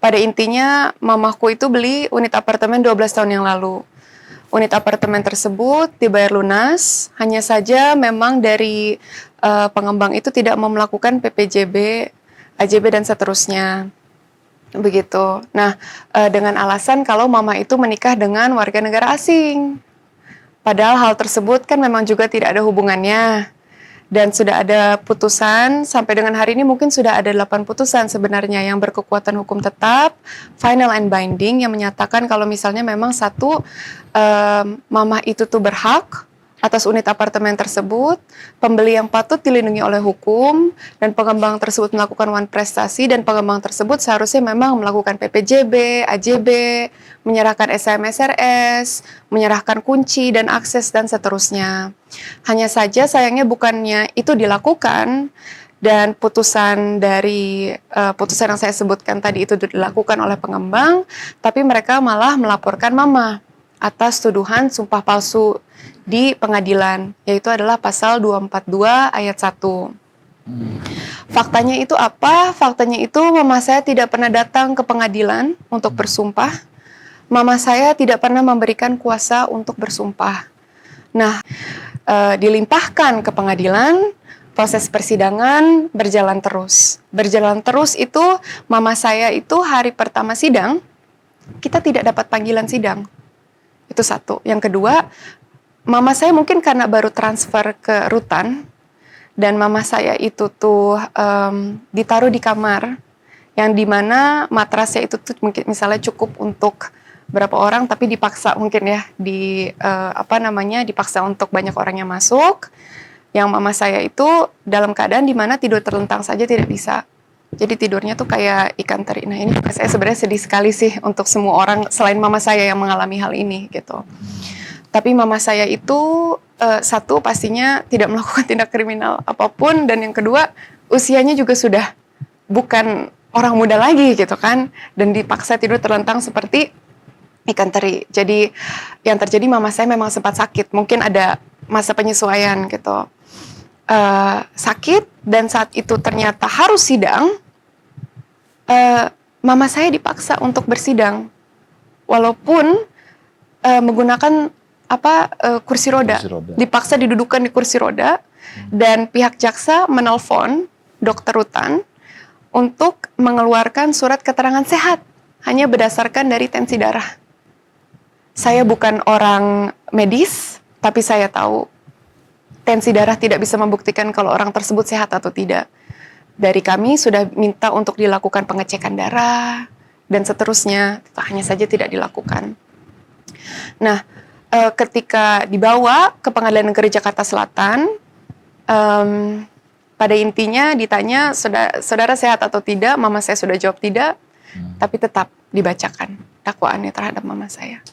pada intinya mamaku itu beli unit apartemen 12 tahun yang lalu. Unit apartemen tersebut dibayar lunas, hanya saja memang dari pengembang itu tidak mau melakukan PPJB, AJB dan seterusnya. Begitu. Nah, dengan alasan kalau mama itu menikah dengan warga negara asing. Padahal hal tersebut kan memang juga tidak ada hubungannya. Dan sudah ada putusan, sampai dengan hari ini mungkin sudah ada 8 putusan sebenarnya yang berkekuatan hukum tetap, final and binding, yang menyatakan kalau misalnya memang satu, mama itu tuh berhak atas unit apartemen tersebut, pembeli yang patut dilindungi oleh hukum, dan pengembang tersebut melakukan wan prestasi, dan pengembang tersebut seharusnya memang melakukan PPJB, AJB, menyerahkan SMSRS, menyerahkan kunci dan akses, dan seterusnya. Hanya saja sayangnya bukannya itu dilakukan, dan putusan dari putusan yang saya sebutkan tadi itu dilakukan oleh pengembang, tapi mereka malah melaporkan mama atas tuduhan sumpah palsu di pengadilan, yaitu adalah pasal 242 ayat 1. Faktanya itu apa? Faktanya itu mama saya tidak pernah datang ke pengadilan untuk bersumpah. Mama saya tidak pernah memberikan kuasa untuk bersumpah. Nah, dilimpahkan ke pengadilan, proses persidangan berjalan terus. Berjalan terus itu, mama saya itu hari pertama sidang, kita tidak dapat panggilan sidang. Itu satu. Yang kedua, mama saya mungkin karena baru transfer ke rutan, dan mama saya itu tuh ditaruh di kamar, yang dimana matrasnya itu tuh mungkin misalnya cukup untuk berapa orang, tapi dipaksa mungkin ya, dipaksa untuk banyak orang yang masuk. Yang mama saya itu dalam keadaan dimana tidur terlentang saja tidak bisa. Jadi tidurnya tuh kayak ikan teri. Nah ini juga saya sebenarnya sedih sekali sih untuk semua orang selain mama saya yang mengalami hal ini gitu. Tapi mama saya itu satu pastinya tidak melakukan tindak kriminal apapun, dan yang kedua usianya juga sudah bukan orang muda lagi gitu kan, dan dipaksa tidur terlentang seperti ikan teri. Jadi yang terjadi mama saya memang sempat sakit, mungkin ada masa penyesuaian gitu. Sakit, dan saat itu ternyata harus sidang, mama saya dipaksa untuk bersidang walaupun menggunakan kursi roda. Dipaksa didudukan di kursi roda, dan pihak jaksa menelpon dokter rutan untuk mengeluarkan surat keterangan sehat hanya berdasarkan dari tensi darah. Saya bukan orang medis, tapi saya tahu tensi darah tidak bisa membuktikan kalau orang tersebut sehat atau tidak. Dari kami sudah minta untuk dilakukan pengecekan darah dan seterusnya, hanya saja tidak dilakukan. Nah, ketika dibawa ke Pengadilan Negeri Jakarta Selatan, pada intinya ditanya saudara sehat atau tidak, mama saya sudah jawab tidak, tapi tetap dibacakan dakwaannya terhadap mama saya.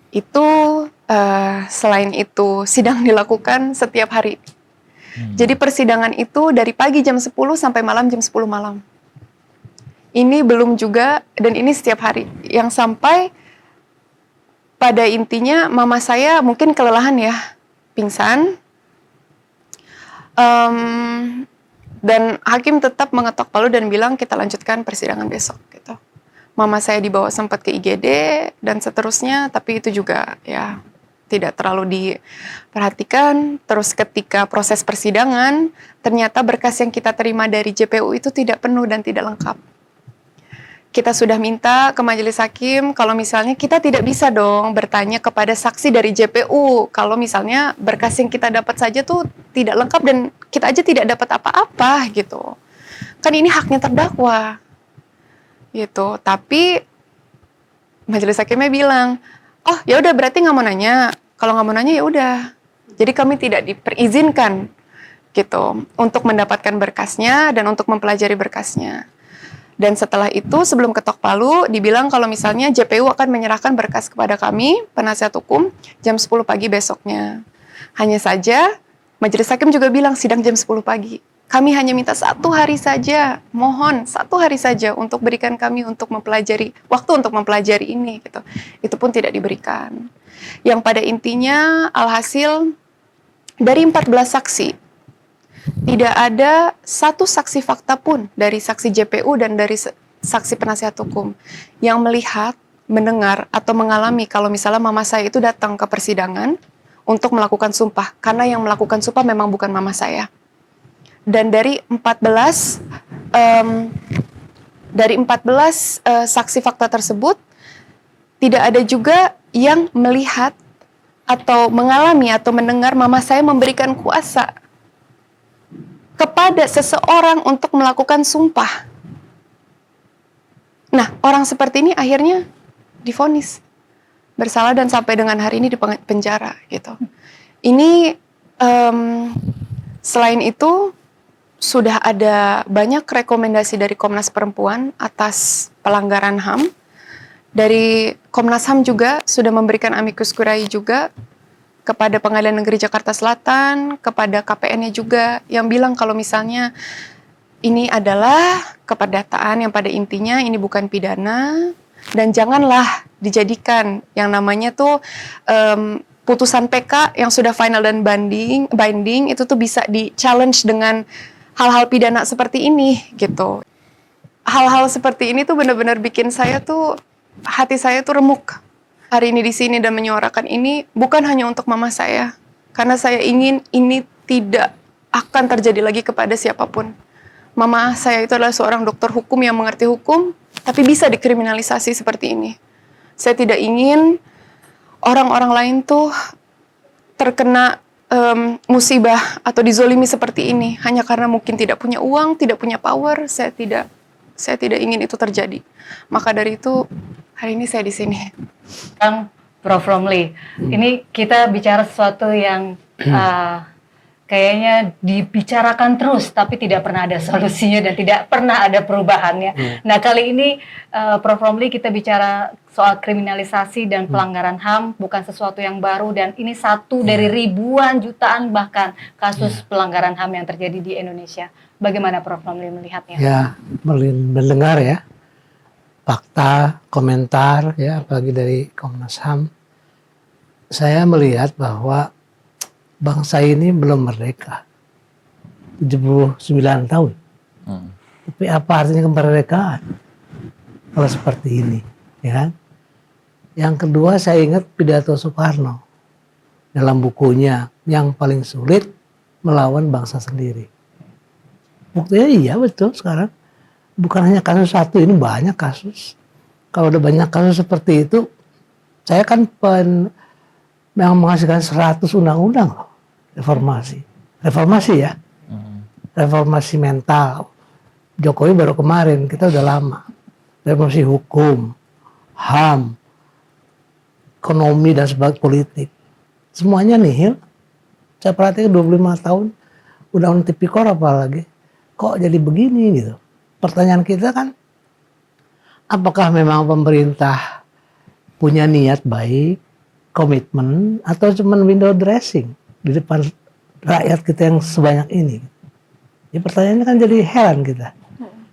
Itu selain itu sidang dilakukan setiap hari. Jadi persidangan itu dari pagi jam 10 sampai malam jam 10 malam. Ini belum juga, dan ini setiap hari. Yang sampai pada intinya mama saya mungkin kelelahan ya, pingsan. Dan hakim tetap mengetok palu dan bilang kita lanjutkan persidangan besok gitu. Mama saya dibawa sempat ke IGD dan seterusnya, tapi itu juga ya tidak terlalu diperhatikan. Terus ketika proses persidangan, ternyata berkas yang kita terima dari JPU itu tidak penuh dan tidak lengkap. Kita sudah minta ke majelis hakim kalau misalnya kita tidak bisa dong bertanya kepada saksi dari JPU kalau misalnya berkas yang kita dapat saja tuh tidak lengkap dan kita aja tidak dapat apa-apa gitu. Kan ini haknya terdakwa. Gitu. Tapi majelis hakimnya bilang, "Oh, ya udah berarti nggak mau nanya. Kalau nggak mau nanya ya udah." Jadi kami tidak diperizinkan gitu untuk mendapatkan berkasnya dan untuk mempelajari berkasnya. Dan setelah itu sebelum ketok palu dibilang kalau misalnya JPU akan menyerahkan berkas kepada kami, penasihat hukum, jam 10 pagi besoknya. Hanya saja majelis hakim juga bilang sidang jam 10 pagi. Kami hanya minta 1 hari saja, mohon 1 hari saja untuk berikan kami untuk mempelajari, waktu untuk mempelajari ini gitu. Itu pun tidak diberikan. Yang pada intinya alhasil dari 14 saksi, tidak ada 1 saksi fakta pun dari saksi JPU dan dari saksi penasihat hukum yang melihat, mendengar, atau mengalami kalau misalnya mama saya itu datang ke persidangan untuk melakukan sumpah. Karena yang melakukan sumpah memang bukan mama saya. Dan dari 14 saksi fakta tersebut, tidak ada juga yang melihat atau mengalami atau mendengar mama saya memberikan kuasa kepada seseorang untuk melakukan sumpah. Nah, orang seperti ini akhirnya divonis bersalah dan sampai dengan hari ini di penjara gitu. Ini selain itu sudah ada banyak rekomendasi dari Komnas Perempuan atas pelanggaran HAM. Dari Komnas HAM juga sudah memberikan amicus curiae juga kepada Pengadilan Negeri Jakarta Selatan, kepada KPN-nya juga, yang bilang kalau misalnya ini adalah keperdataan yang pada intinya ini bukan pidana, dan janganlah dijadikan yang namanya tuh putusan PK yang sudah final dan binding itu tuh bisa di-challenge dengan hal-hal pidana seperti ini gitu. Hal-hal seperti ini tuh benar-benar bikin saya tuh, hati saya tuh remuk. Hari ini di sini dan menyuarakan ini bukan hanya untuk mama saya, karena saya ingin ini tidak akan terjadi lagi kepada siapapun. Mama saya itu adalah seorang dokter hukum yang mengerti hukum, tapi bisa dikriminalisasi seperti ini. Saya tidak ingin orang-orang lain tuh terkena musibah atau dizolimi seperti ini hanya karena mungkin tidak punya uang, tidak punya power. Saya tidak ingin itu terjadi. Maka dari itu hari ini saya di sini. Kang Prof. Romli, ini kita bicara sesuatu yang kayaknya dibicarakan terus tapi tidak pernah ada solusinya dan tidak pernah ada perubahannya. Nah, kali ini Prof. Romli kita bicara soal kriminalisasi dan pelanggaran HAM, bukan sesuatu yang baru, dan ini satu dari ribuan jutaan bahkan kasus pelanggaran HAM yang terjadi di Indonesia. Bagaimana Prof. Romli melihatnya? Ya, mendengar ya fakta, komentar ya apalagi dari Komnas HAM, saya melihat bahwa bangsa ini belum merdeka 79 tahun. Tapi apa artinya kemerdekaan kalau seperti ini, ya kan? Yang kedua, saya ingat pidato Soekarno dalam bukunya Yang Paling Sulit Melawan Bangsa Sendiri. Buktinya iya betul sekarang. Bukan hanya kasus satu, ini banyak kasus. Kalau ada banyak kasus seperti itu, saya kan yang menghasilkan 100 undang-undang loh, reformasi ya, reformasi mental. Jokowi baru kemarin, kita udah lama. Reformasi hukum, HAM, ekonomi dan sebagainya, politik. Semuanya nihil. Saya perhatikan 25 tahun, undang-undang tipikor apalagi, kok jadi begini gitu. Pertanyaan kita kan, apakah memang pemerintah punya niat baik, komitmen, atau cuma window dressing di depan rakyat kita yang sebanyak ini? Ya, pertanyaannya kan jadi heran kita.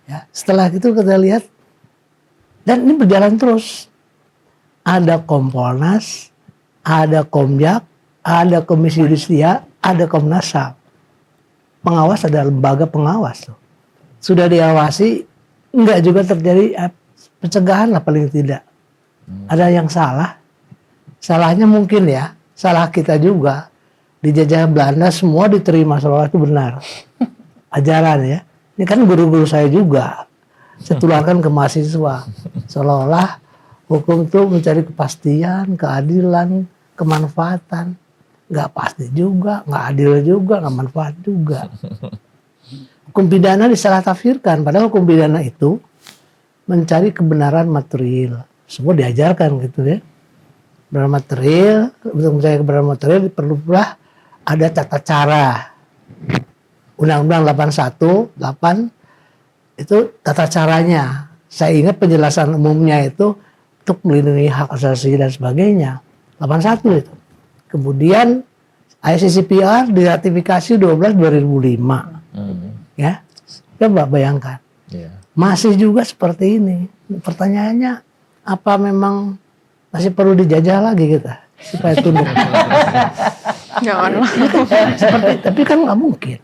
Ya, setelah itu kita lihat, dan ini berjalan terus. Ada Kompolnas, ada Komjak, ada Komisi Yudisial, ada Komnas HAM. Pengawas ada lembaga pengawas tuh. Sudah diawasi, enggak juga terjadi pencegahan lah paling tidak. Ada yang salah. Salahnya mungkin ya, salah kita juga. Dijajah Belanda semua diterima seolah itu benar. Ajaran ya. Ini kan guru-guru saya juga. Saya tularkan ke mahasiswa. Seolah-olah hukum itu mencari kepastian, keadilan, kemanfaatan. Nggak pasti juga, nggak adil juga, nggak manfaat juga. Hukum pidana disalah tafsirkan, padahal hukum pidana itu mencari kebenaran material. Semua diajarkan gitu ya. Kebenaran material, untuk mencari kebenaran material perlulah ada tata cara. Undang-Undang 818 itu tata caranya. Saya ingat penjelasan umumnya itu untuk melindungi hak asasi dan sebagainya. 81 itu. Kemudian ICCPR diratifikasi 12/2005. Ya, coba bayangkan. Masih juga seperti ini. Pertanyaannya, apa memang masih perlu dijajah lagi kita supaya tunduk? Jangan. Tapi kan nggak mungkin.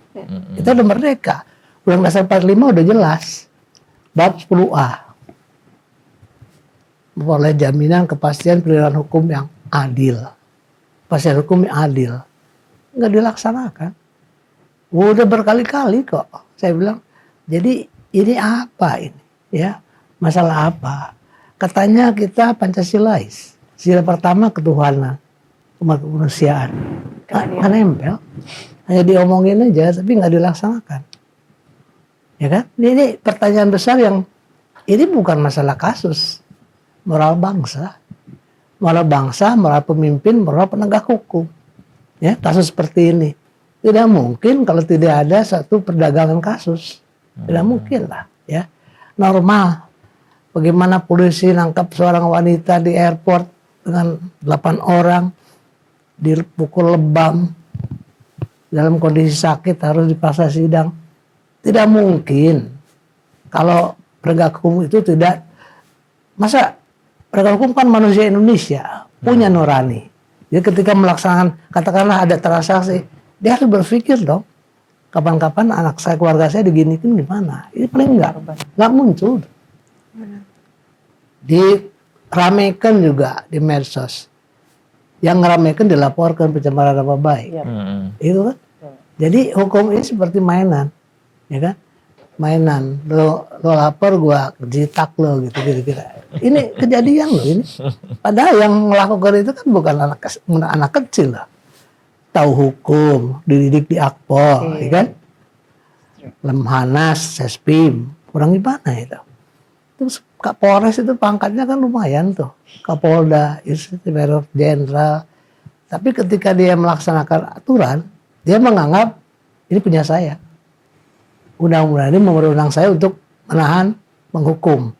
Kita udah merdeka. Undang Dasar 45 udah jelas. Bab 10A. memperoleh jaminan kepastian penegakan hukum yang adil. Kepastian hukum yang adil. Nggak dilaksanakan. Udah berkali-kali kok. Saya bilang, jadi ini apa ini? Ya, masalah apa? Katanya kita Pancasilais. Sila pertama ketuhanan, kemanusiaan. Nggak nempel. Hanya diomongin aja, tapi nggak dilaksanakan. Ya kan? Ini pertanyaan besar yang ini bukan masalah kasus. Moral bangsa. Moral bangsa, moral pemimpin, moral penegak hukum. Ya, kasus seperti ini. Tidak mungkin kalau tidak ada satu perdagangan kasus. Tidak mungkin lah. Ya. Normal. Bagaimana polisi nangkap seorang wanita di airport dengan 8 orang. Dipukul lebam. Dalam kondisi sakit harus dipaksa sidang. Tidak mungkin. Kalau penegak hukum itu tidak. Masa penegak hukum kan manusia Indonesia. Punya nurani. Jadi ketika melaksanakan, katakanlah ada transaksi, dia harus berpikir dong, kapan-kapan anak saya, keluarga saya diginiin gimana? Ini paling nggak muncul. Diramekan juga di medsos. Yang ngeramekan dilaporkan pencemaran nama baik. Itu kan. Jadi hukum ini seperti mainan, ya kan? Mainan, lo lapor gua jitak lo gitu kira-kira. Ini kejadian loh ini. Padahal yang melakukan itu kan bukan anak kecil lah. Tahu hukum, dididik di Akpol, ya kan? Lemhanas, Sespim, kurang gimana itu. Terus Kapolres itu pangkatnya kan lumayan tuh. Kapolda, Inspektur Jenderal. Tapi ketika dia melaksanakan aturan, dia menganggap ini punya saya. Undang-undang ini memerintahkan saya untuk menahan, menghukum.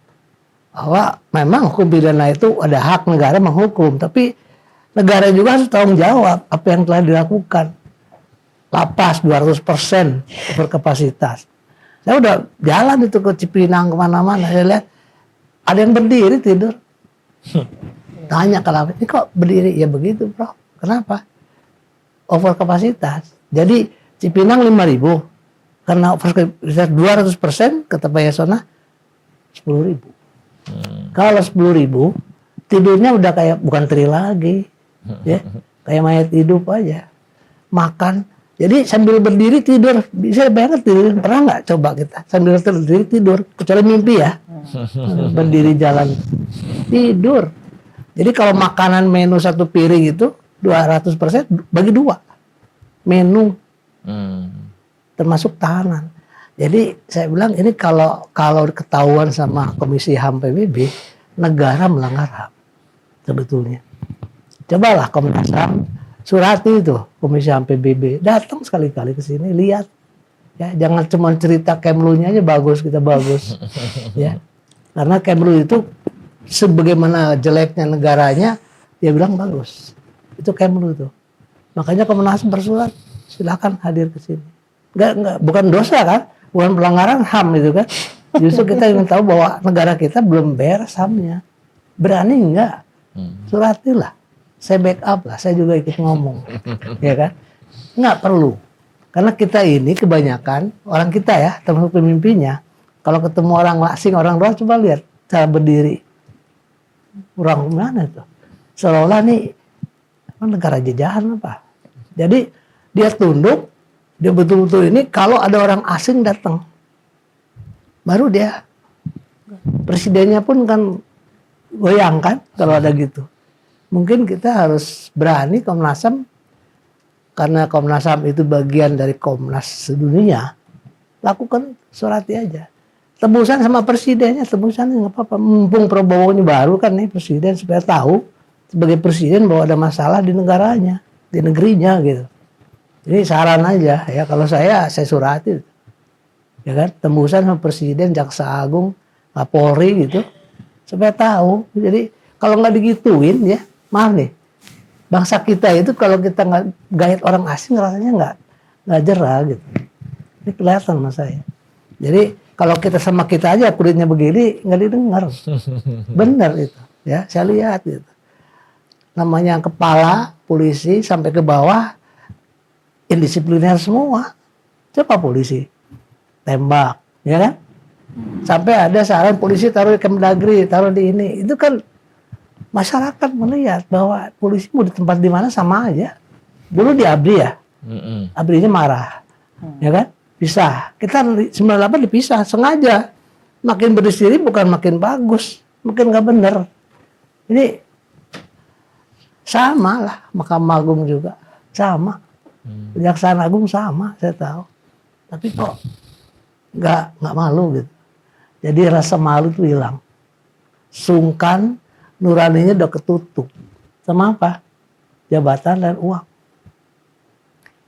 Bahwa memang hukum pidana itu ada hak negara menghukum, tapi negara juga harus tanggung jawab apa yang telah dilakukan. Lapas 200% overkapasitas. Saya udah jalan itu ke Cipinang kemana-mana, saya lihat ada yang berdiri tidur. Tanya ke lapas, ini kok berdiri? Ya begitu bro, kenapa? Overkapasitas. Jadi Cipinang 5.000, karena overkapasitas 200%, kata Pak Yasona 10.000. Kalau 10.000 tidurnya udah kayak bukan teri lagi, ya kayak mayat hidup aja, makan. Jadi sambil berdiri tidur, bisa banget tidur. Pernah nggak coba kita sambil berdiri tidur, kecuali mimpi ya, berdiri jalan tidur. Jadi kalau makanan menu satu piring itu 200% bagi 2 menu, termasuk tahanan. Jadi saya bilang ini kalau ketahuan sama Komisi HAM PBB, negara melanggar HAM sebetulnya. Cobalah Komnas HAM, Surati itu Komisi HAM PBB, datang sekali-kali ke sini lihat. Ya, jangan cuma cerita Kemlunya aja bagus, kita bagus. Ya. Karena Kemlu itu sebagaimana jeleknya negaranya, dia bilang bagus. Itu Kemlu itu. Makanya Komnas HAM bersurat, silakan hadir ke sini. Enggak, bukan dosa kan? Bukan pelanggaran HAM itu kan. Justru kita ingin tahu bahwa negara kita belum beres HAM-nya. Berani enggak? Suratilah. Saya backup lah, saya juga ikut ngomong. Ya kan? Enggak perlu. Karena kita ini kebanyakan, orang kita ya, termasuk pemimpinnya, kalau ketemu orang asing, orang luar, coba lihat cara berdiri. Orang mana itu? Seolah-olah nih, negara jajahan apa? Jadi dia tunduk, dia betul-betul ini kalau ada orang asing datang, baru dia, presidennya pun kan goyang kan kalau ada gitu. Mungkin kita harus berani Komnas HAM, karena Komnas HAM itu bagian dari Komnas sedunia, lakukan Surati aja. Tebusan sama presidennya, tebusan nggak apa-apa. Mumpung Prabowo ini baru kan nih presiden, supaya tahu sebagai presiden bahwa ada masalah di negaranya, di negerinya gitu. Ini saran aja ya, kalau saya surati, ya kan, tembusan sama presiden, jaksa agung, Kapolri gitu, supaya tahu. Jadi kalau nggak digituin ya, maaf nih, bangsa kita itu kalau kita nggak gait orang asing rasanya nggak jerah gitu. Ini kelihatan sama saya. Jadi kalau kita sama kita aja kulitnya begini nggak didengar, benar itu ya, saya lihat gitu. Namanya kepala polisi sampai ke bawah indisipliner semua. Coba polisi tembak, ya kan? Sampai ada saran polisi taruh di Kemdagri, taruh di ini. Itu kan masyarakat melihat bahwa polisi mau di tempat di mana sama aja. Dulu di ABRI ya, ABRI-nya marah, ya kan? Pisah. Kita 98 dipisah sengaja. Makin berdiri bukan makin bagus, makin nggak bener. Ini sama lah, Mahkamah Agung juga sama, Kejaksaan Agung sama, saya tahu. Tapi kok nggak malu gitu. Jadi rasa malu itu hilang. Sungkan, nuraninya udah ketutup. Sama apa? Jabatan dan uang.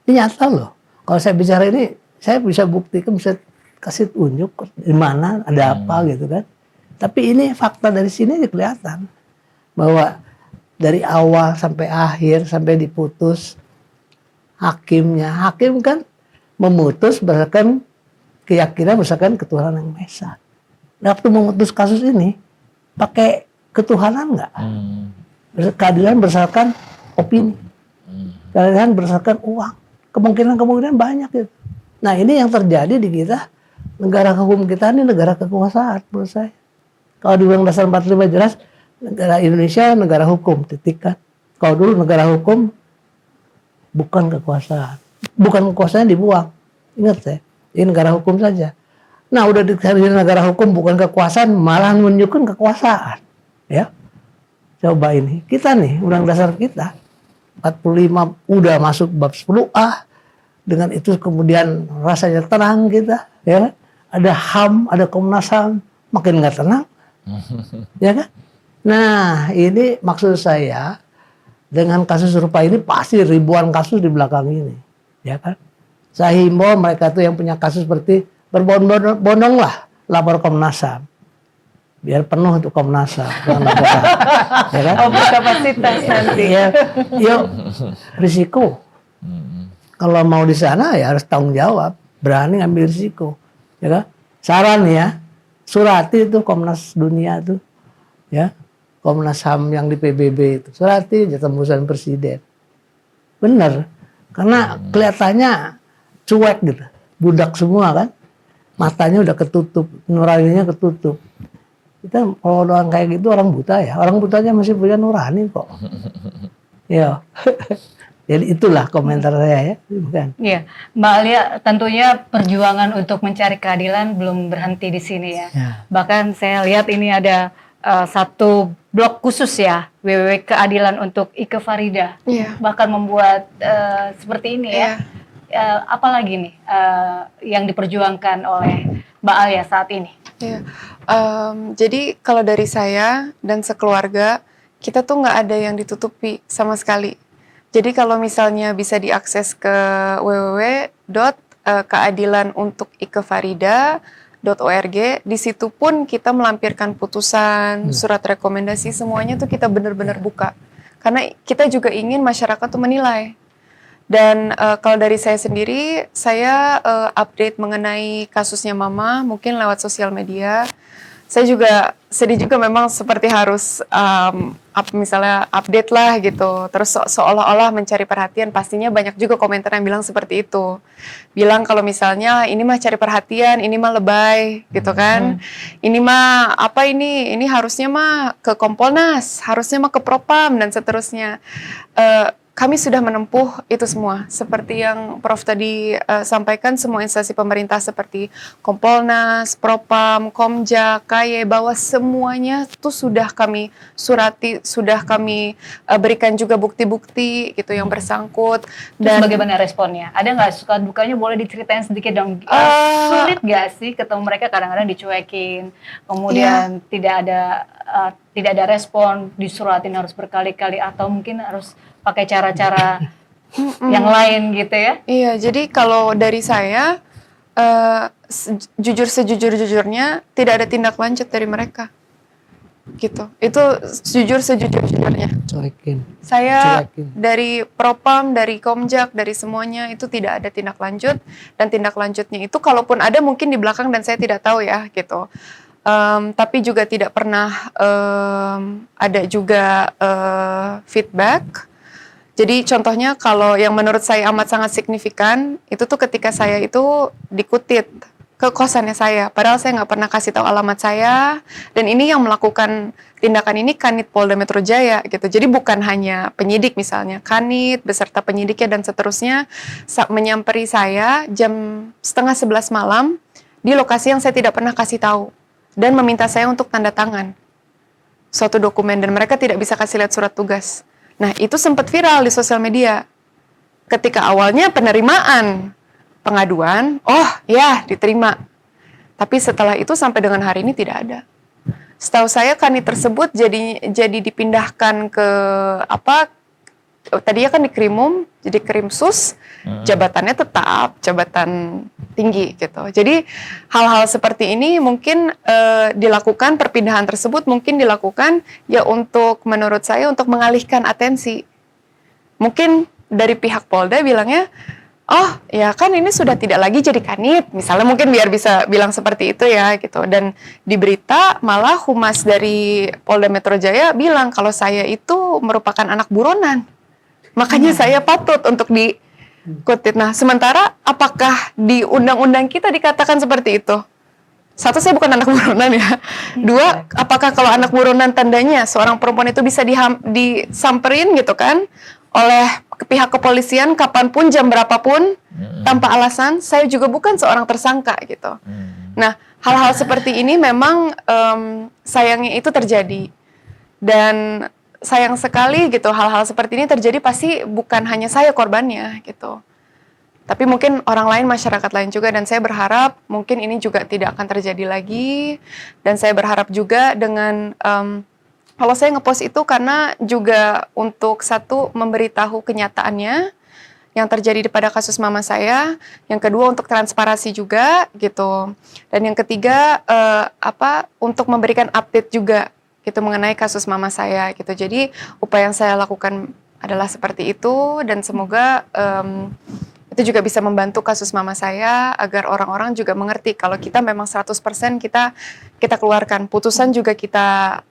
Ini nyata loh. Kalau saya bicara ini, saya bisa buktikan, bisa kasih tunjuk di mana ada apa gitu kan. Tapi ini fakta dari sini aja kelihatan bahwa dari awal sampai akhir sampai diputus hakim kan memutus berdasarkan keyakinan berdasarkan ketuhanan yang Maha Esa. Nah, waktu memutus kasus ini pakai ketuhanan nggak? Keadilan berdasarkan opini, keadilan berdasarkan uang. Kemungkinan banyak gitu. Nah ini yang terjadi di kita, negara hukum kita ini negara kekuasaan menurut saya. Kalau di Undang Dasar 45 jelas, negara Indonesia negara hukum, titik kan. Kalau dulu negara hukum bukan kekuasaan. Bukan kekuasaan dibuang. Ingat saya, ini negara hukum saja. Nah udah dicari negara hukum bukan kekuasaan, malah menunjukkan kekuasaan. Ya, coba ini, kita nih, Undang Dasar kita, 45 udah masuk bab 10A. Dengan itu kemudian rasanya tenang kita, ya. Ada HAM, ada Komnas HAM, makin nggak tenang. Ya kan? Nah, ini maksud saya dengan kasus serupa ini pasti ribuan kasus di belakang ini, ya kan? Saya himbau mereka tuh yang punya kasus seperti berbondong-bondong lah lapor Komnas HAM. Biar penuh untuk Komnas HAM dengan laporan. Ya kan? Kapasitas nanti. Ya, yuk risiko. Kalau mau di sana ya harus tanggung jawab, berani ngambil risiko. Ya kan? Saran ya, Surati itu Komnas Dunia tuh, ya, Komnas HAM yang di PBB itu, Surati aja tembusan presiden. Bener, karena kelihatannya cuek gitu, budak semua kan, matanya udah ketutup, nuraninya ketutup. Kita kalau orang kayak gitu orang buta ya, orang butanya masih punya nurani kok. Ya, jadi itulah komentar saya ya, bukan. Iya, Mbak Alia, tentunya perjuangan untuk mencari keadilan belum berhenti di sini ya. Bahkan saya lihat ini ada satu blog khusus ya, www.keadilan untuk Ike Farida. Bahkan membuat seperti ini ya. Apalagi nih yang diperjuangkan oleh Mbak Alia saat ini? Iya. Jadi kalau dari saya dan sekeluarga, kita tuh nggak ada yang ditutupi sama sekali. Jadi kalau misalnya bisa diakses ke www.keadilanuntukikefarida.org, di situ pun kita melampirkan putusan, surat rekomendasi, semuanya tuh kita benar-benar buka. Karena kita juga ingin masyarakat tuh menilai. Dan kalau dari saya sendiri, saya update mengenai kasusnya Mama, mungkin lewat sosial media. Saya juga sedih juga memang seperti harus misalnya update lah gitu. Terus seolah-olah mencari perhatian, pastinya banyak juga komentar yang bilang seperti itu. Bilang kalau misalnya ini mah cari perhatian, ini mah lebay gitu kan. Ini mah apa ini harusnya mah ke Kompolnas, harusnya mah ke Propam dan seterusnya. Kami sudah menempuh itu semua. Seperti yang Prof tadi sampaikan, semua instansi pemerintah seperti Kompolnas, Propam, Komjak, KY, bahwa semuanya itu sudah kami surati, sudah kami berikan juga bukti-bukti gitu yang bersangkut. Dan bagaimana responnya? Ada nggak suka dukanya? Boleh diceritain sedikit dong. Sulit nggak sih ketemu mereka, kadang-kadang dicuekin, kemudian tidak ada respon, disuratin harus berkali-kali, atau mungkin harus pakai cara-cara yang lain gitu ya? Iya, jadi kalau dari saya, sejujurnya tidak ada tindak lanjut dari mereka, gitu. Itu jujur sejujurnya. Saya dari Propam, dari Komjak, dari semuanya itu tidak ada tindak lanjut, dan tindak lanjutnya itu kalaupun ada mungkin di belakang dan saya tidak tahu ya, gitu. Tapi juga tidak pernah ada juga feedback. Jadi contohnya kalau yang menurut saya amat sangat signifikan, itu tuh ketika saya itu dikutit ke kosannya saya. Padahal saya nggak pernah kasih tahu alamat saya. Dan ini yang melakukan tindakan ini Kanit Polda Metro Jaya gitu. Jadi bukan hanya penyidik misalnya, Kanit beserta penyidiknya dan seterusnya menyamperi saya jam 10:30 malam di lokasi yang saya tidak pernah kasih tahu dan meminta saya untuk tanda tangan suatu dokumen dan mereka tidak bisa kasih lihat surat tugas. Nah, itu sempat viral di sosial media. Ketika awalnya penerimaan pengaduan, oh ya diterima. Tapi setelah itu sampai dengan hari ini tidak ada. Setahu saya Kanit tersebut jadi dipindahkan ke tadinya kan di Krimum, jadi Krimsus, jabatannya tetap jabatan tinggi gitu. Jadi hal-hal seperti ini mungkin dilakukan, perpindahan tersebut mungkin dilakukan ya untuk menurut saya untuk mengalihkan atensi. Mungkin dari pihak Polda bilangnya, oh ya kan ini sudah tidak lagi jadi Kanit, misalnya mungkin biar bisa bilang seperti itu ya gitu. Dan di berita malah humas dari Polda Metro Jaya bilang kalau saya itu merupakan anak buronan. Makanya saya patut untuk dikutip. Nah, sementara apakah di undang-undang kita dikatakan seperti itu? Satu, saya bukan anak buronan ya. Dua, apakah kalau anak buronan tandanya seorang perempuan itu bisa disamperin gitu kan oleh pihak kepolisian kapanpun, jam berapapun, tanpa alasan? Saya juga bukan seorang tersangka gitu. Nah, hal-hal seperti ini memang sayangnya itu terjadi. Dan sayang sekali gitu hal-hal seperti ini terjadi pasti bukan hanya saya korbannya gitu. Tapi mungkin orang lain, masyarakat lain juga, dan saya berharap mungkin ini juga tidak akan terjadi lagi. Dan saya berharap juga dengan kalau saya ngepost itu karena juga untuk satu memberitahu kenyataannya yang terjadi pada kasus mama saya, yang kedua untuk transparansi juga gitu, dan yang ketiga untuk memberikan update juga gitu mengenai kasus mama saya gitu. Jadi upaya yang saya lakukan adalah seperti itu dan semoga itu juga bisa membantu kasus mama saya agar orang-orang juga mengerti kalau kita memang 100% kita keluarkan. Putusan juga kita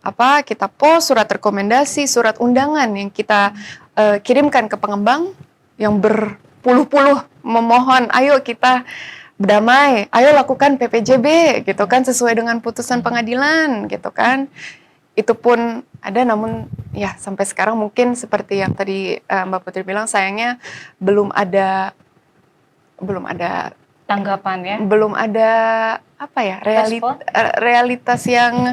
post, surat rekomendasi, surat undangan yang kita kirimkan ke pengembang yang berpuluh-puluh memohon, ayo kita berdamai, ayo lakukan PPJB gitu kan sesuai dengan putusan pengadilan gitu kan. Itu pun ada, namun ya sampai sekarang mungkin seperti yang tadi Mbak Putri bilang, sayangnya belum ada Tanggapan ya? belum ada realitas yang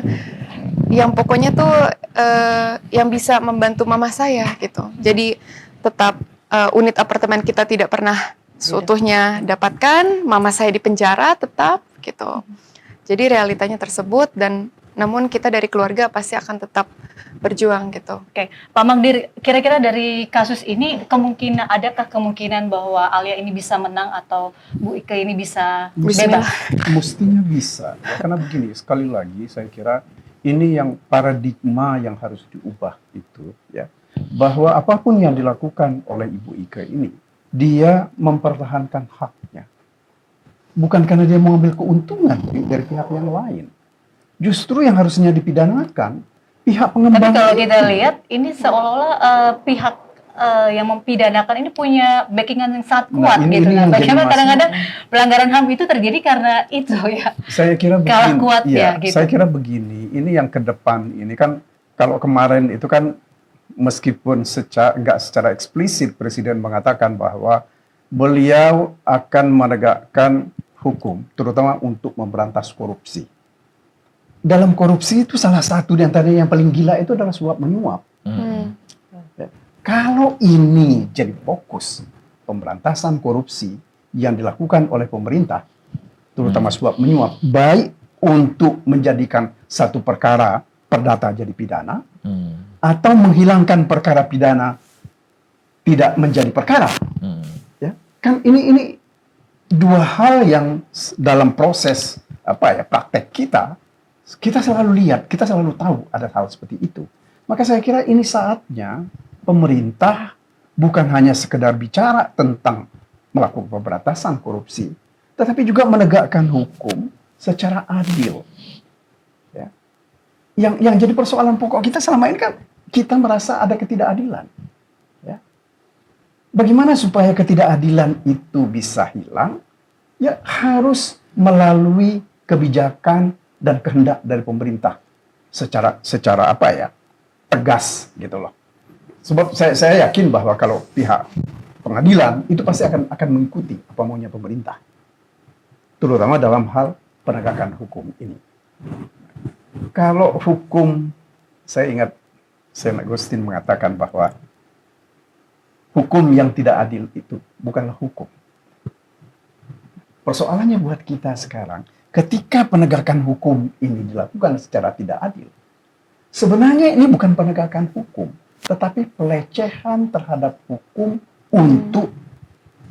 pokoknya tuh yang bisa membantu mama saya gitu. Jadi tetap unit apartemen kita tidak pernah seutuhnya dapatkan, mama saya di penjara tetap gitu. Jadi realitanya tersebut, dan namun kita dari keluarga pasti akan tetap berjuang gitu. Oke, Pak Magdir, kira-kira dari kasus ini adakah kemungkinan bahwa Alia ini bisa menang atau Bu Ike ini bisa bebas? Mestinya bisa, ya, karena begini, sekali lagi saya kira ini yang paradigma yang harus diubah itu ya, bahwa apapun yang dilakukan oleh Ibu Ike ini, dia mempertahankan haknya, bukan karena dia mau ambil keuntungan dari pihak yang lain. Justru yang harusnya dipidanakan pihak pengembang. Tapi kalau kita lihat ini seolah-olah pihak yang mempidanakan ini punya backingan yang sangat kuat gitu. Nah, bagaimana kadang-kadang pelanggaran HAM itu terjadi karena itu ya. Saya kira begini, kalah kuat ya gitu. Saya kira begini, ini yang ke depan ini kan, kalau kemarin itu kan meskipun nggak secara eksplisit Presiden mengatakan bahwa beliau akan menegakkan hukum, terutama untuk memberantas korupsi. Dalam korupsi itu salah satu di antaranya yang paling gila itu adalah suap menyuap. Ya. Kalau ini jadi fokus pemberantasan korupsi yang dilakukan oleh pemerintah, terutama suap menyuap, baik untuk menjadikan satu perkara perdata jadi pidana, atau menghilangkan perkara pidana tidak menjadi perkara. Ya, kan ini dua hal yang dalam proses praktek kita selalu lihat, kita selalu tahu ada hal seperti itu. Maka saya kira ini saatnya pemerintah bukan hanya sekedar bicara tentang melakukan pemberantasan korupsi, tetapi juga menegakkan hukum secara adil. Ya. Yang jadi persoalan pokok kita selama ini kan kita merasa ada ketidakadilan. Ya. Bagaimana supaya ketidakadilan itu bisa hilang? Ya harus melalui kebijakan dan kehendak dari pemerintah secara apa ya, tegas gitu loh. Sebab saya yakin bahwa kalau pihak pengadilan itu pasti akan mengikuti apa maunya pemerintah, terutama dalam hal penegakan hukum ini. Kalau hukum, saya ingat Saint Augustine mengatakan bahwa hukum yang tidak adil itu bukanlah hukum. Persoalannya buat kita sekarang, ketika penegakan hukum ini dilakukan secara tidak adil, sebenarnya ini bukan penegakan hukum, tetapi pelecehan terhadap hukum untuk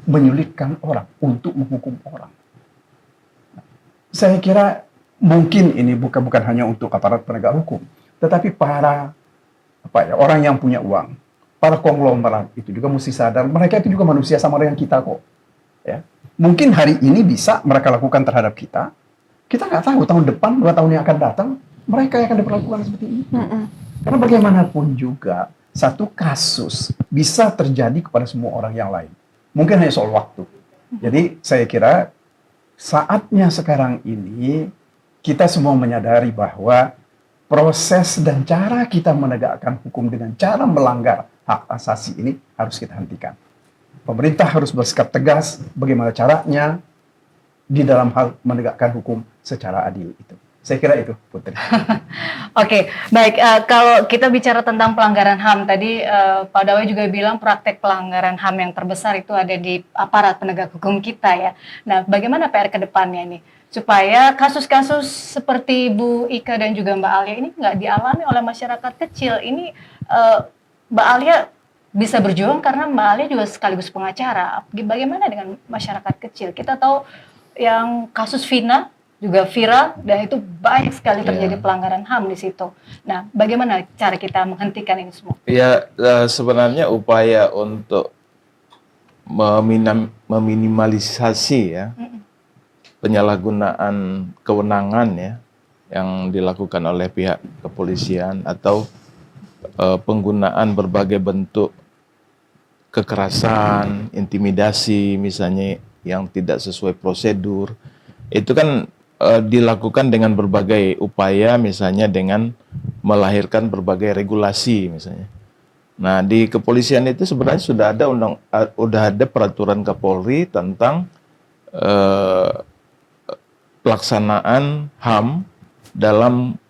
menyulitkan orang, untuk menghukum orang. Saya kira mungkin ini bukan hanya untuk aparat penegak hukum, tetapi para orang yang punya uang, para konglomerat itu juga mesti sadar, mereka itu juga manusia sama dengan kita kok. Ya. Mungkin hari ini bisa mereka lakukan terhadap kita nggak tahu tahun depan, 2 tahun yang akan datang, mereka yang akan diperlakukan seperti ini. Karena bagaimanapun juga, satu kasus bisa terjadi kepada semua orang yang lain. Mungkin hanya soal waktu. Jadi saya kira saatnya sekarang ini kita semua menyadari bahwa proses dan cara kita menegakkan hukum dengan cara melanggar hak asasi ini harus kita hentikan. Pemerintah harus bersikap tegas bagaimana caranya di dalam hal menegakkan hukum secara adil itu. Saya kira itu, Putri. Oke, baik. Kalau kita bicara tentang pelanggaran HAM, tadi Pak Dawai juga bilang praktek pelanggaran HAM yang terbesar itu ada di aparat penegak hukum kita ya. Nah, bagaimana PR ke depannya nih? Supaya kasus-kasus seperti Bu Ika dan juga Mbak Alia ini nggak dialami oleh masyarakat kecil. Ini Mbak Alia bisa berjuang karena Mbak Alia juga sekaligus pengacara. Bagaimana dengan masyarakat kecil? Kita tahu yang kasus Vina juga viral dan itu banyak sekali terjadi pelanggaran HAM di situ. Nah, bagaimana cara kita menghentikan ini semua? Ya, sebenarnya upaya untuk meminimalisasi ya penyalahgunaan kewenangan ya yang dilakukan oleh pihak kepolisian atau penggunaan berbagai bentuk kekerasan, intimidasi misalnya yang tidak sesuai prosedur, itu kan dilakukan dengan berbagai upaya, misalnya dengan melahirkan berbagai regulasi misalnya. Nah, di kepolisian itu sebenarnya sudah ada peraturan Kapolri tentang pelaksanaan HAM dalam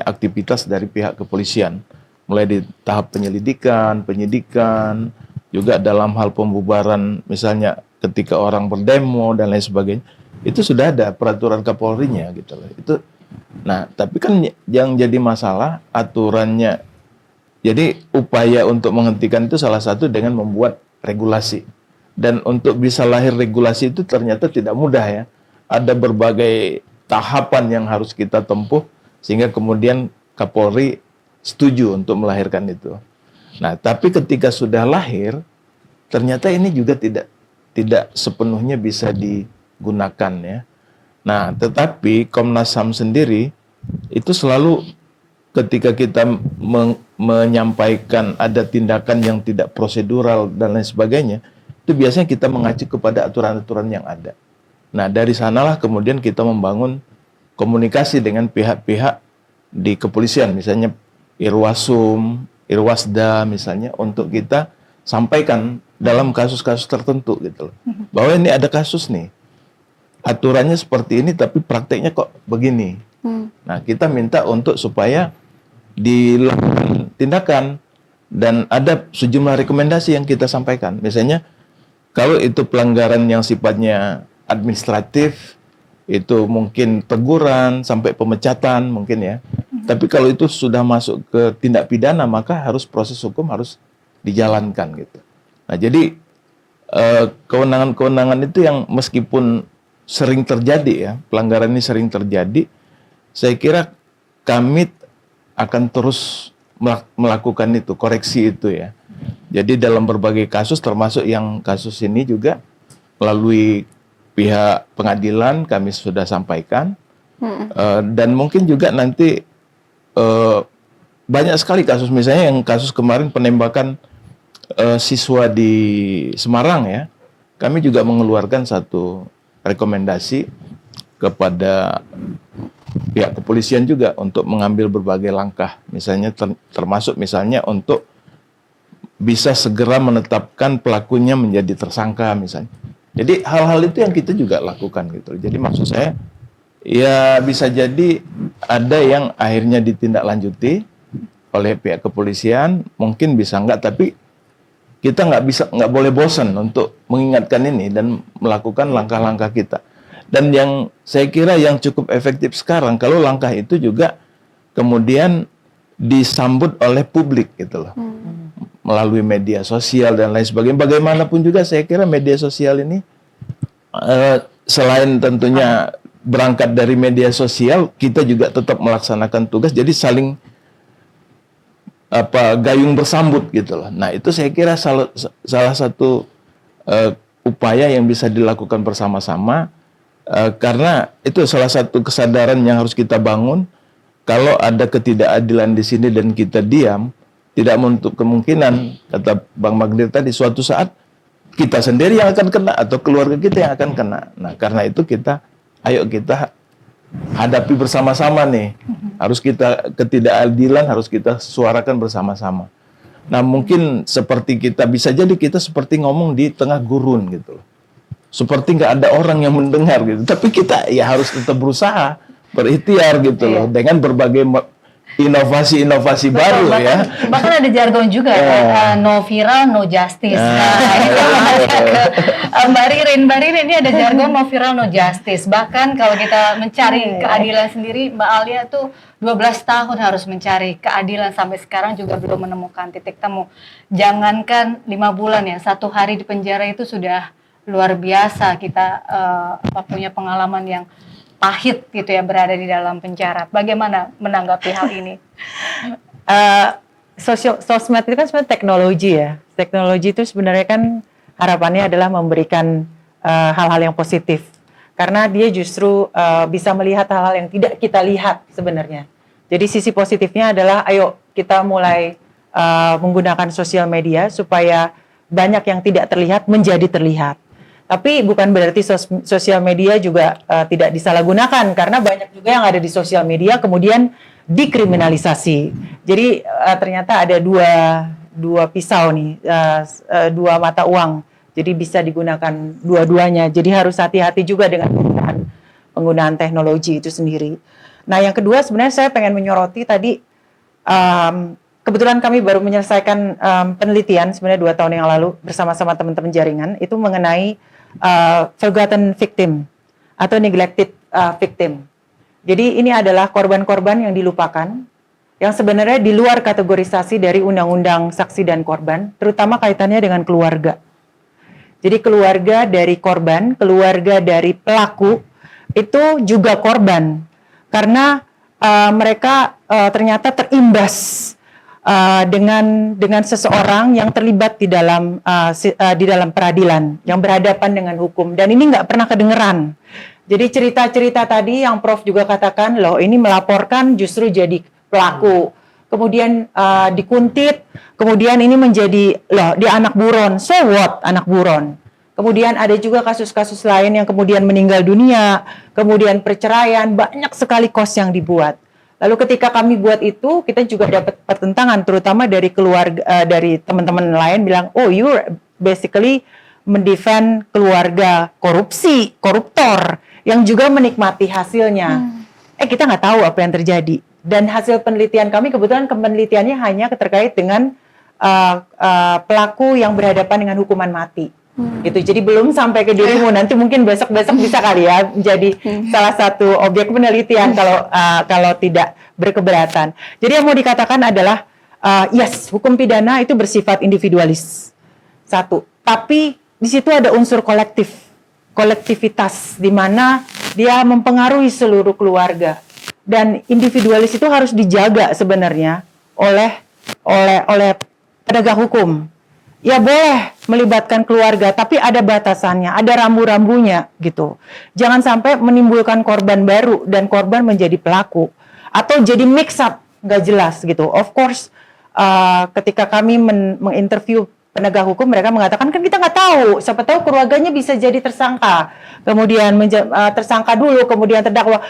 aktivitas dari pihak kepolisian, mulai di tahap penyelidikan, penyidikan, juga dalam hal pembubaran, misalnya ketika orang berdemo dan lain sebagainya, itu sudah ada peraturan Kapolri-nya gitu loh. Itu, nah, tapi kan yang jadi masalah aturannya. Jadi upaya untuk menghentikan itu salah satu dengan membuat regulasi. Dan untuk bisa lahir regulasi itu ternyata tidak mudah ya. Ada berbagai tahapan yang harus kita tempuh sehingga kemudian Kapolri setuju untuk melahirkan itu. Nah, tapi ketika sudah lahir, ternyata ini juga tidak sepenuhnya bisa digunakan ya. Nah, tetapi Komnas HAM sendiri itu selalu ketika kita menyampaikan ada tindakan yang tidak prosedural dan lain sebagainya, itu biasanya kita mengacu kepada aturan-aturan yang ada. Nah, dari sanalah kemudian kita membangun komunikasi dengan pihak-pihak di kepolisian, misalnya Irwasum, Irwasda misalnya, untuk kita sampaikan dalam kasus-kasus tertentu gitu loh. Bahwa ini ada kasus nih, aturannya seperti ini tapi prakteknya kok begini. Nah, kita minta untuk supaya dilakukan tindakan dan ada sejumlah rekomendasi yang kita sampaikan. Misalnya kalau itu pelanggaran yang sifatnya administratif, itu mungkin teguran sampai pemecatan mungkin ya. Tapi kalau itu sudah masuk ke tindak pidana, maka harus proses hukum harus dijalankan gitu. Nah, jadi kewenangan-kewenangan itu yang meskipun sering terjadi ya, pelanggaran ini sering terjadi, saya kira kami akan terus melakukan itu, koreksi itu ya. Jadi dalam berbagai kasus, termasuk yang kasus ini juga melalui pihak pengadilan kami sudah sampaikan, dan mungkin juga nanti banyak sekali kasus, misalnya yang kasus kemarin penembakan siswa di Semarang ya, kami juga mengeluarkan satu rekomendasi kepada pihak kepolisian juga untuk mengambil berbagai langkah, misalnya termasuk misalnya untuk bisa segera menetapkan pelakunya menjadi tersangka misalnya. Jadi hal-hal itu yang kita juga lakukan gitu. Jadi maksud saya ya bisa jadi ada yang akhirnya ditindaklanjuti oleh pihak kepolisian, mungkin bisa enggak, tapi kita nggak boleh bosan untuk mengingatkan ini dan melakukan langkah-langkah kita. Dan yang saya kira yang cukup efektif sekarang kalau langkah itu juga kemudian disambut oleh publik gitu loh. Melalui media sosial dan lain sebagainya. Bagaimanapun juga saya kira media sosial ini selain tentunya berangkat dari media sosial, kita juga tetap melaksanakan tugas, jadi saling gayung bersambut gitu loh. Nah itu saya kira salah satu upaya yang bisa dilakukan bersama-sama, karena itu salah satu kesadaran yang harus kita bangun. Kalau ada ketidakadilan di sini dan kita diam, tidak menutup kemungkinan, kata Bang Magdir tadi, suatu saat kita sendiri yang akan kena atau keluarga kita yang akan kena. Nah karena itu ayo kita hadapi bersama-sama nih. Ketidakadilan harus kita suarakan bersama-sama. Nah mungkin seperti bisa jadi kita seperti ngomong di tengah gurun gitu loh. Seperti nggak ada orang yang mendengar gitu. Tapi kita ya harus tetap berusaha, berikhtiar gitu loh. Dengan berbagai inovasi-inovasi baru ya. Bahkan ada jargon juga no viral, no justice. Nah, ini Mbak Ririn ini ada jargon no viral, no justice. Bahkan kalau kita mencari keadilan sendiri, Mbak Alia tuh 12 tahun harus mencari keadilan, sampai sekarang juga belum menemukan titik temu. Jangankan 5 bulan ya, 1 hari di penjara itu sudah luar biasa. Kita punya pengalaman yang pahit gitu ya, berada di dalam penjara. Bagaimana menanggapi hal ini? Sosmed itu kan sebenarnya teknologi ya. Teknologi itu sebenarnya kan harapannya adalah memberikan hal-hal yang positif. Karena dia justru bisa melihat hal-hal yang tidak kita lihat sebenarnya. Jadi sisi positifnya adalah ayo kita mulai menggunakan sosial media supaya banyak yang tidak terlihat menjadi terlihat. Tapi bukan berarti sosial media juga tidak disalahgunakan, karena banyak juga yang ada di sosial media kemudian dikriminalisasi. Jadi ternyata ada dua pisau nih, dua mata uang. Jadi bisa digunakan dua-duanya. Jadi harus hati-hati juga dengan penggunaan teknologi itu sendiri. Nah yang kedua sebenarnya saya pengen menyoroti tadi, kebetulan kami baru menyelesaikan penelitian sebenarnya 2 tahun yang lalu bersama-sama teman-teman jaringan, itu mengenai forgotten victim atau neglected victim. Jadi ini adalah korban-korban yang dilupakan, yang sebenarnya di luar kategorisasi dari Undang-Undang Saksi dan Korban, terutama kaitannya dengan keluarga. Jadi keluarga dari korban, keluarga dari pelaku itu juga korban, karena mereka ternyata terimbas dengan seseorang yang terlibat di dalam peradilan, yang berhadapan dengan hukum, dan ini nggak pernah kedengeran. Jadi cerita-cerita tadi yang Prof juga katakan, loh ini melaporkan justru jadi pelaku, kemudian dikuntit, kemudian ini menjadi loh dia anak buron, so what anak buron. Kemudian ada juga kasus-kasus lain yang kemudian meninggal dunia, kemudian perceraian, banyak sekali kos yang dibuat. Lalu ketika kami buat itu, kita juga dapat pertentangan, terutama dari keluarga, dari teman-teman lain bilang, oh you basically mendefend keluarga koruptor, yang juga menikmati hasilnya. Kita nggak tahu apa yang terjadi. Dan hasil penelitian kami, kebetulan penelitiannya hanya terkait dengan pelaku yang berhadapan dengan hukuman mati. Gitu. Jadi belum sampai ke dirimu, nanti mungkin besok-besok bisa kali ya menjadi salah satu objek penelitian kalau tidak berkeberatan. Jadi yang mau dikatakan adalah yes, hukum pidana itu bersifat individualis. Satu, tapi di situ ada unsur kolektivitas di mana dia mempengaruhi seluruh keluarga. Dan individualis itu harus dijaga sebenarnya oleh penegak hukum. Ya boleh melibatkan keluarga, tapi ada batasannya, ada rambu-rambunya gitu. Jangan sampai menimbulkan korban baru dan korban menjadi pelaku, atau jadi mix up, nggak jelas gitu. Of course, ketika kami menginterview penegak hukum mereka mengatakan kan kita nggak tahu, siapa tahu keluarganya bisa jadi tersangka, kemudian tersangka dulu, kemudian terdakwa.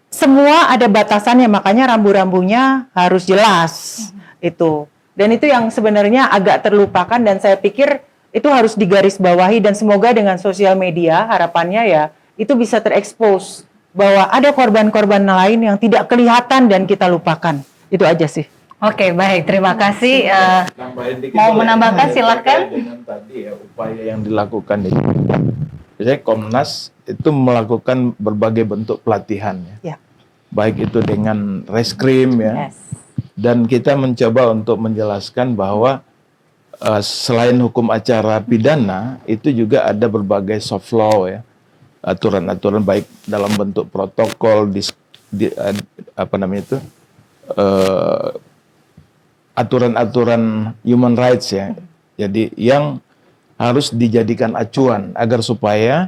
Semua ada batasannya, makanya rambu-rambunya harus jelas itu. Dan itu yang sebenarnya agak terlupakan dan saya pikir itu harus digarisbawahi dan semoga dengan sosial media harapannya ya itu bisa terekspos bahwa ada korban-korban lain yang tidak kelihatan dan kita lupakan. Itu aja sih. Oke, baik. Terima kasih. Mau menambahkan silahkan. Dengan tadi ya upaya yang dilakukan itu. Biasanya Komnas itu melakukan berbagai bentuk pelatihan ya. Ya. Baik itu dengan reskrim ya. Yes. Dan kita mencoba untuk menjelaskan bahwa selain hukum acara pidana itu juga ada berbagai soft law ya. Aturan-aturan baik dalam bentuk protokol aturan-aturan human rights ya. Jadi yang harus dijadikan acuan agar supaya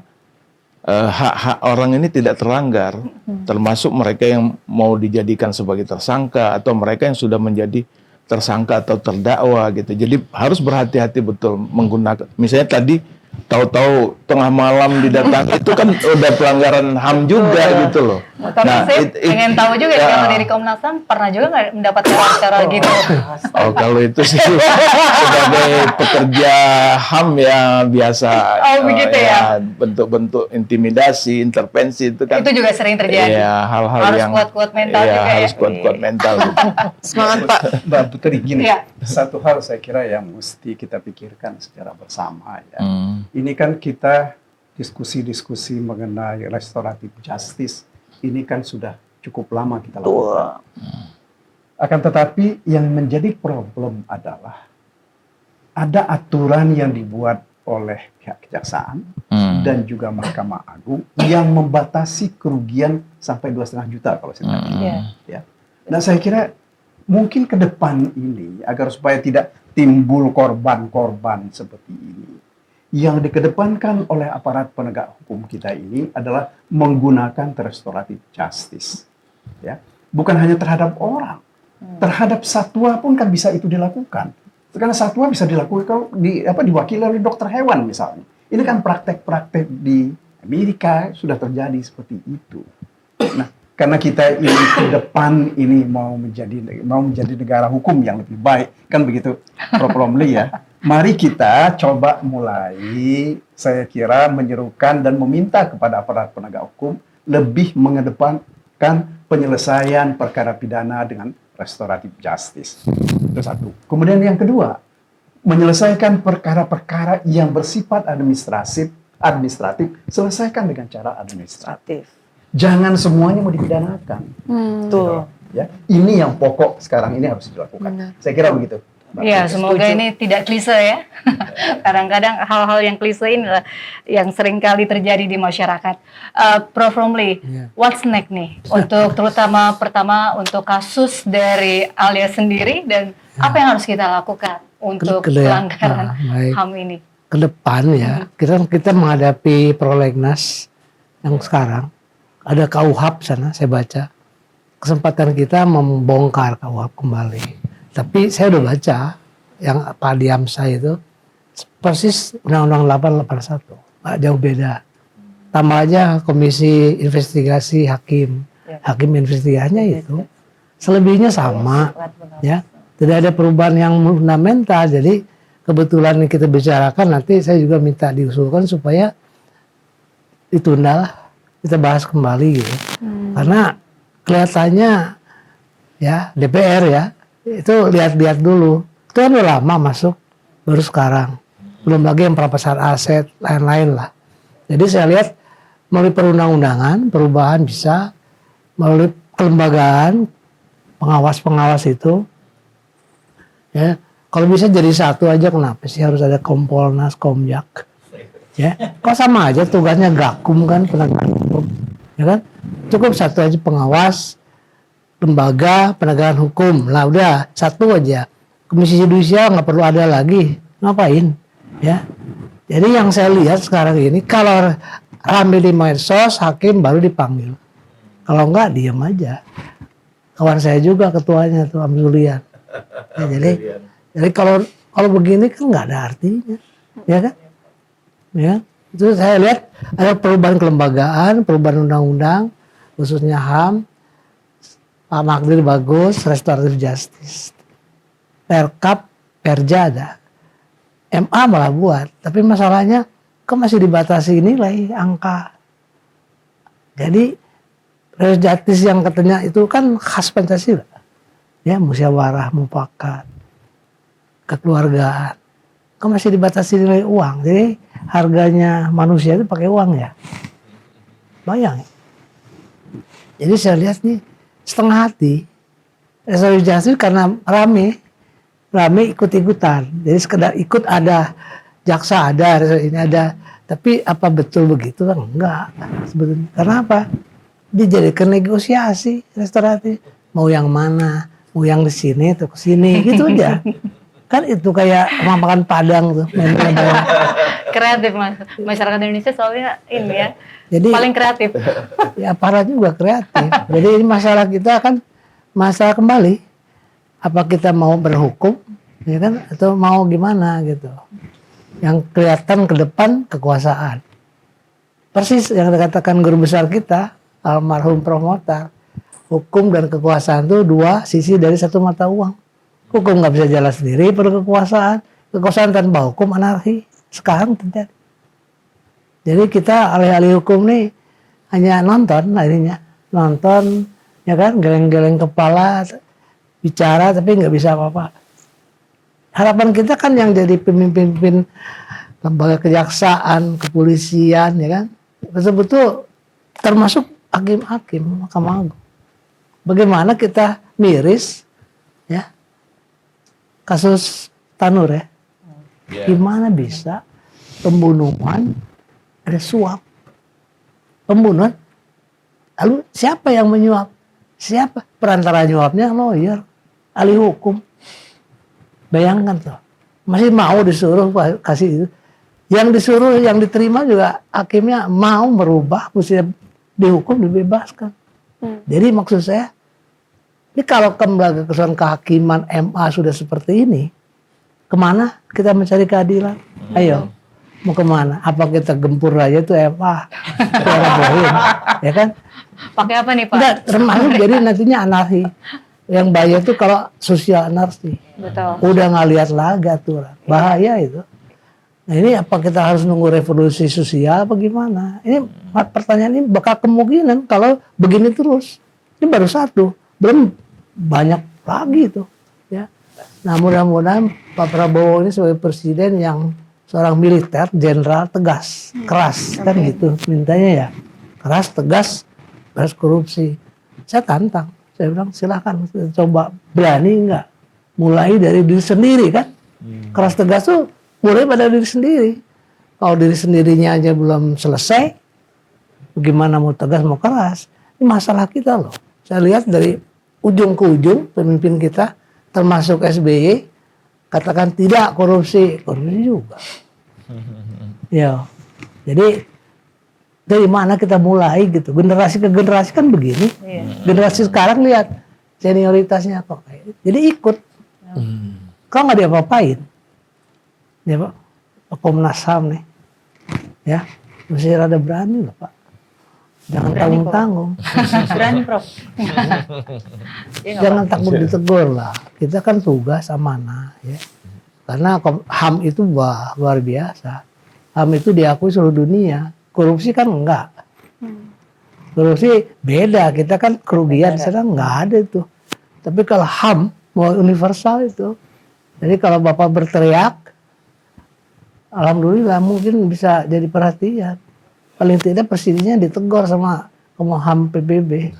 hak-hak orang ini tidak terlanggar, termasuk mereka yang mau dijadikan sebagai tersangka atau mereka yang sudah menjadi tersangka atau terdakwa gitu. Jadi harus berhati-hati betul menggunakan. Misalnya tadi tahu-tahu tengah malam didatangi itu kan udah pelanggaran HAM juga gitu loh. Tapi saya pengen tahu juga kalau dari Komnas HAM pernah juga nggak mendapatkan acara gitu? Oh kalau itu sih sebagai pekerja HAM ya biasa. Oh begitu ya. Bentuk-bentuk intimidasi, intervensi itu kan. Itu juga sering terjadi. Iya, hal-hal Harus yang kuat-kuat mental iya, juga ya. harus kuat-kuat mental. Gitu. Semangat Pak. Mbak Putri, gini, Iya. satu hal saya kira yang mesti kita pikirkan secara bersama ya. Ini kan kita diskusi-diskusi mengenai restoratif justice, ini kan sudah cukup lama kita lakukan. Akan tetapi yang menjadi problem adalah ada aturan yang dibuat oleh pihak kejaksaan dan juga Mahkamah Agung yang membatasi kerugian sampai 2,5 juta kalau saya tidak salah. Ya. Nah saya kira mungkin ke depan ini agar supaya tidak timbul korban-korban seperti ini, yang dikedepankan oleh aparat penegak hukum kita ini adalah menggunakan restoratif justice, ya, bukan hanya terhadap orang, terhadap satwa pun kan bisa itu dilakukan. Karena satwa bisa dilakukan kalau diwakili oleh dokter hewan misalnya. Ini kan praktek-praktek di Amerika sudah terjadi seperti itu. Nah, karena kita ini ke depan ini mau menjadi negara hukum yang lebih baik, kan begitu, Prof. Romli ya. Mari kita coba mulai, saya kira menyerukan dan meminta kepada aparat penegak hukum lebih mengedepankan penyelesaian perkara pidana dengan restoratif justice. Itu satu. Kemudian yang kedua, menyelesaikan perkara-perkara yang bersifat administratif, selesaikan dengan cara administratif. Jangan semuanya mau dipidanakan. Tuh. Ya, ini yang pokok sekarang ini harus dilakukan. Benar. Saya kira begitu. Iya, semoga ini tidak klise ya. Kadang-kadang hal-hal yang klise ini yang sering kali terjadi di masyarakat. Prof. Romli, what's next nih? Untuk terutama pertama untuk kasus dari Alia sendiri dan apa yang harus kita lakukan untuk pelanggaran HAM ini? Ke depan ya, kita menghadapi prolegnas yang sekarang. Ada KUHP sana, saya baca. Kesempatan kita membongkar KUHP kembali. Tapi saya udah baca yang Pak Diamsa itu persis Undang-Undang 881, nggak jauh beda. Tambah aja Komisi Investigasi Hakim investigasinya itu, selebihnya sama, ya. Tidak ada perubahan yang fundamental. Jadi kebetulan yang kita bicarakan nanti saya juga minta diusulkan supaya ditunda lah, kita bahas kembali gitu. Karena kelihatannya ya DPR ya itu lihat-lihat dulu, itu kan udah lama masuk, baru sekarang, belum lagi yang perampasan aset lain-lain lah. Jadi saya lihat melalui perundang-undangan perubahan bisa, melalui kelembagaan pengawas itu, ya kalau bisa jadi satu aja, kenapa sih harus ada Kompolnas, Komjak, ya kok sama aja tugasnya Gakum kan, penegak hukum, ya kan, cukup satu aja pengawas lembaga penegakan hukum lah, udah satu aja. Komisi Yudisial nggak perlu ada lagi, ngapain ya. Jadi yang saya lihat sekarang ini kalau rame di medsos, hakim baru dipanggil, kalau enggak diam aja. Kawan saya juga ketuanya tuh Amzulian ya, jadi kalau Kalau begini kan nggak ada artinya, ya kan? Ya, itu saya lihat ada perubahan kelembagaan, perubahan undang-undang, khususnya HAM, Pak Magdir bagus, restoratif justice, Perkap, Perja ada, MA malah buat, tapi masalahnya kok masih dibatasi nilai angka. Jadi restoratif justice yang katanya itu kan khas Pancasila, ya musyawarah, mufakat, kekeluargaan, kok masih dibatasi nilai uang. Jadi harganya manusia itu pakai uang ya, bayang. Jadi saya lihat nih setengah hati restoratif justice karena rame ikut-ikutan. Jadi sekedar ikut, ada jaksa ada, ini ada, tapi apa betul begitu kan? Enggak sebetulnya. Karena apa? Dijadikan negosiasi restoratif. Mau yang mana? Mau yang di sini atau ke sini gitu aja. Kan itu kayak makan Padang tuh. Kreatif Mas. Masyarakat Indonesia soalnya ini ya. Jadi Paling kreatif. ya aparat juga kreatif. Jadi ini masalah kita kan masalah kembali. Apa kita mau berhukum, ya kan, atau mau gimana gitu. Yang kelihatan ke depan kekuasaan. Persis yang dikatakan guru besar kita, almarhum Prof. Mokhtar, hukum dan kekuasaan itu dua sisi dari satu mata uang. Hukum nggak bisa jalan sendiri, perlu kekuasaan. Kekuasaan tanpa hukum anarki. Sekarang terjadi. Jadi kita alih-alih hukum nih hanya nonton, akhirnya nonton, ya kan, geleng-geleng kepala, bicara tapi nggak bisa apa-apa. Harapan kita kan yang jadi pemimpin lembaga kejaksaan, kepolisian, ya kan, betul-betul termasuk hakim-hakim Mahkamah Agung. Bagaimana kita miris, ya, kasus Tanur ya, gimana bisa pembunuhan ada suap, pembunuhan, lalu siapa yang menyuap? Siapa? Perantara nyuapnya lawyer, ahli hukum. Bayangkan tuh, masih mau disuruh kasih itu. Yang disuruh, yang diterima juga hakimnya mau merubah, mesti dihukum, dibebaskan. Jadi maksud saya, ini kalau lembaga kehakiman MA sudah seperti ini, kemana kita mencari keadilan? Ayo, mau kemana? Apa kita gempur aja tuh MA? Ya kan? Pakai apa nih Pak? Enggak, termasuk jadi nantinya anarki. Yang bahaya itu kalau sosial anarki. Betul. Udah nggak lihat lagi aturan. Bahaya itu. Nah ini apa kita harus nunggu revolusi sosial apa gimana? Ini pertanyaan ini bakal kemungkinan kalau begini terus. Ini baru satu. Belum banyak lagi itu. Ya. Nah mudah-mudahan Pak Prabowo ini sebagai presiden yang seorang militer, jenderal, tegas, keras. Kan gitu mintanya ya. Keras, tegas, beras korupsi. Saya tantang, saya bilang silahkan coba, berani nggak? Mulai dari diri sendiri kan, keras tegas tuh mulai pada diri sendiri. Kalau diri sendirinya aja belum selesai, bagaimana mau tegas mau keras? Ini masalah kita loh. Saya lihat dari ujung ke ujung pemimpin kita, termasuk SBY, katakan tidak korupsi juga. Ya, jadi dari mana kita mulai gitu, generasi ke generasi kan begini. Generasi sekarang lihat senioritasnya kok kayak, jadi ikut. Kalau nggak diapa-apain, ya Pak, Komnas HAM nih, ya mesti rada berani loh Pak, jangan tanggung-tanggung. Berani Prof. Jangan takut ditegur lah. Kita kan tugas amanah, ya. Karena HAM itu luar biasa. HAM itu diakui seluruh dunia. Korupsi kan enggak. Korupsi beda, kita kan kerugian, sedang enggak ada itu. Tapi kalau HAM mau universal itu. Jadi kalau Bapak berteriak, alhamdulillah mungkin bisa jadi perhatian. Paling tidak presidennya ditegur sama HAM PBB.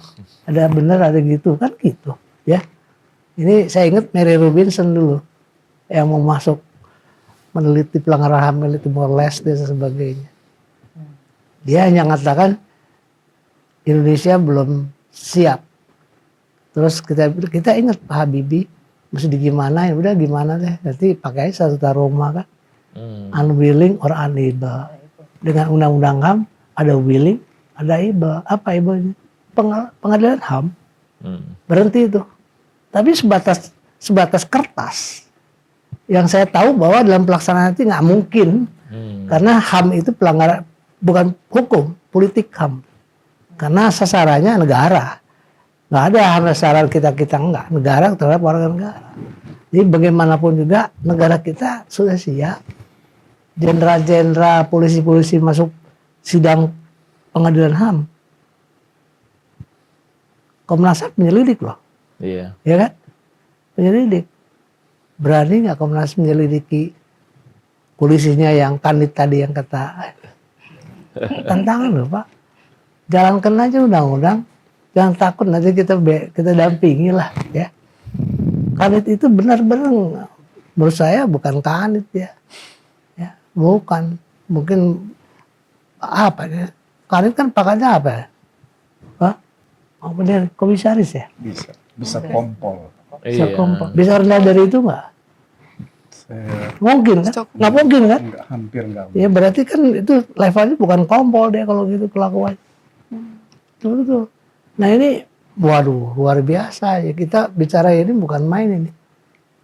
Ada benar ada gitu kan gitu, ya. Ini saya ingat Mary Robinson dulu yang mau masuk meneliti pelanggaran HAM itu Timor Leste dan sebagainya. Dia hanya mengatakan Indonesia belum siap. Terus kita ingat Pak Habibie mesti gimana, ya udah gimana deh. Nanti pakai statuta Roma kan. Unwilling or unable. Dengan undang-undang HAM ada willing, ada able. Apa able-nya? Pengadilan HAM. Berhenti itu. Tapi sebatas kertas. Yang saya tahu bahwa dalam pelaksanaan itu nggak mungkin, karena HAM itu pelanggaran bukan hukum, politik HAM. Karena sasarannya negara. Nggak ada HAM sasaran kita enggak, negara terhadap warga negara. Jadi bagaimanapun juga negara kita sudah siap. Jenderal-jenderal, polisi-polisi masuk sidang pengadilan HAM. Komnas HAM penyelidik loh, Iya. ya kan? Penyelidik. Berani nggak Komnas menyelidiki polisinya yang kanit tadi yang kata tantangan loh Pak. Jalankan aja undang-undang, jangan takut nanti kita dampingi lah ya. Kanit itu benar-benar menurut saya bukan kanit ya, bukan, mungkin apa ya? Kanit kan pakainya apa ya? Pak, apa dia komisaris ya? Bisa kompol. Bisa Iya. kompol. Bisa rendah dari itu nggak? Mungkin kan? Nggak mungkin kan? Hampir enggak. Ya berarti kan itu levelnya bukan kompol deh kalau gitu kelakuan. Betul. Nah ini, waduh luar biasa ya, kita bicara ini bukan main ini.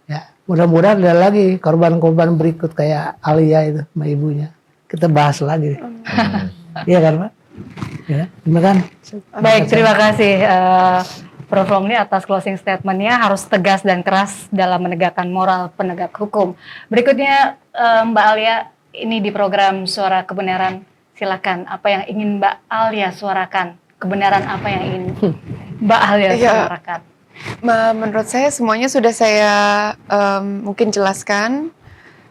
Ya mudah-mudahan ada lagi korban-korban berikut kayak Alia itu sama ibunya. Kita bahas lagi. Iya kan Pak? Ya, terima kasih. Baik, terima kasih Prof. Romli atas closing statement-nya, harus tegas dan keras dalam menegakkan moral penegak hukum. Berikutnya Mbak Alia, ini di program Suara Kebenaran, silakan apa yang ingin Mbak Alia suarakan, kebenaran apa yang ingin Mbak Alia suarakan. Menurut saya semuanya sudah saya mungkin jelaskan.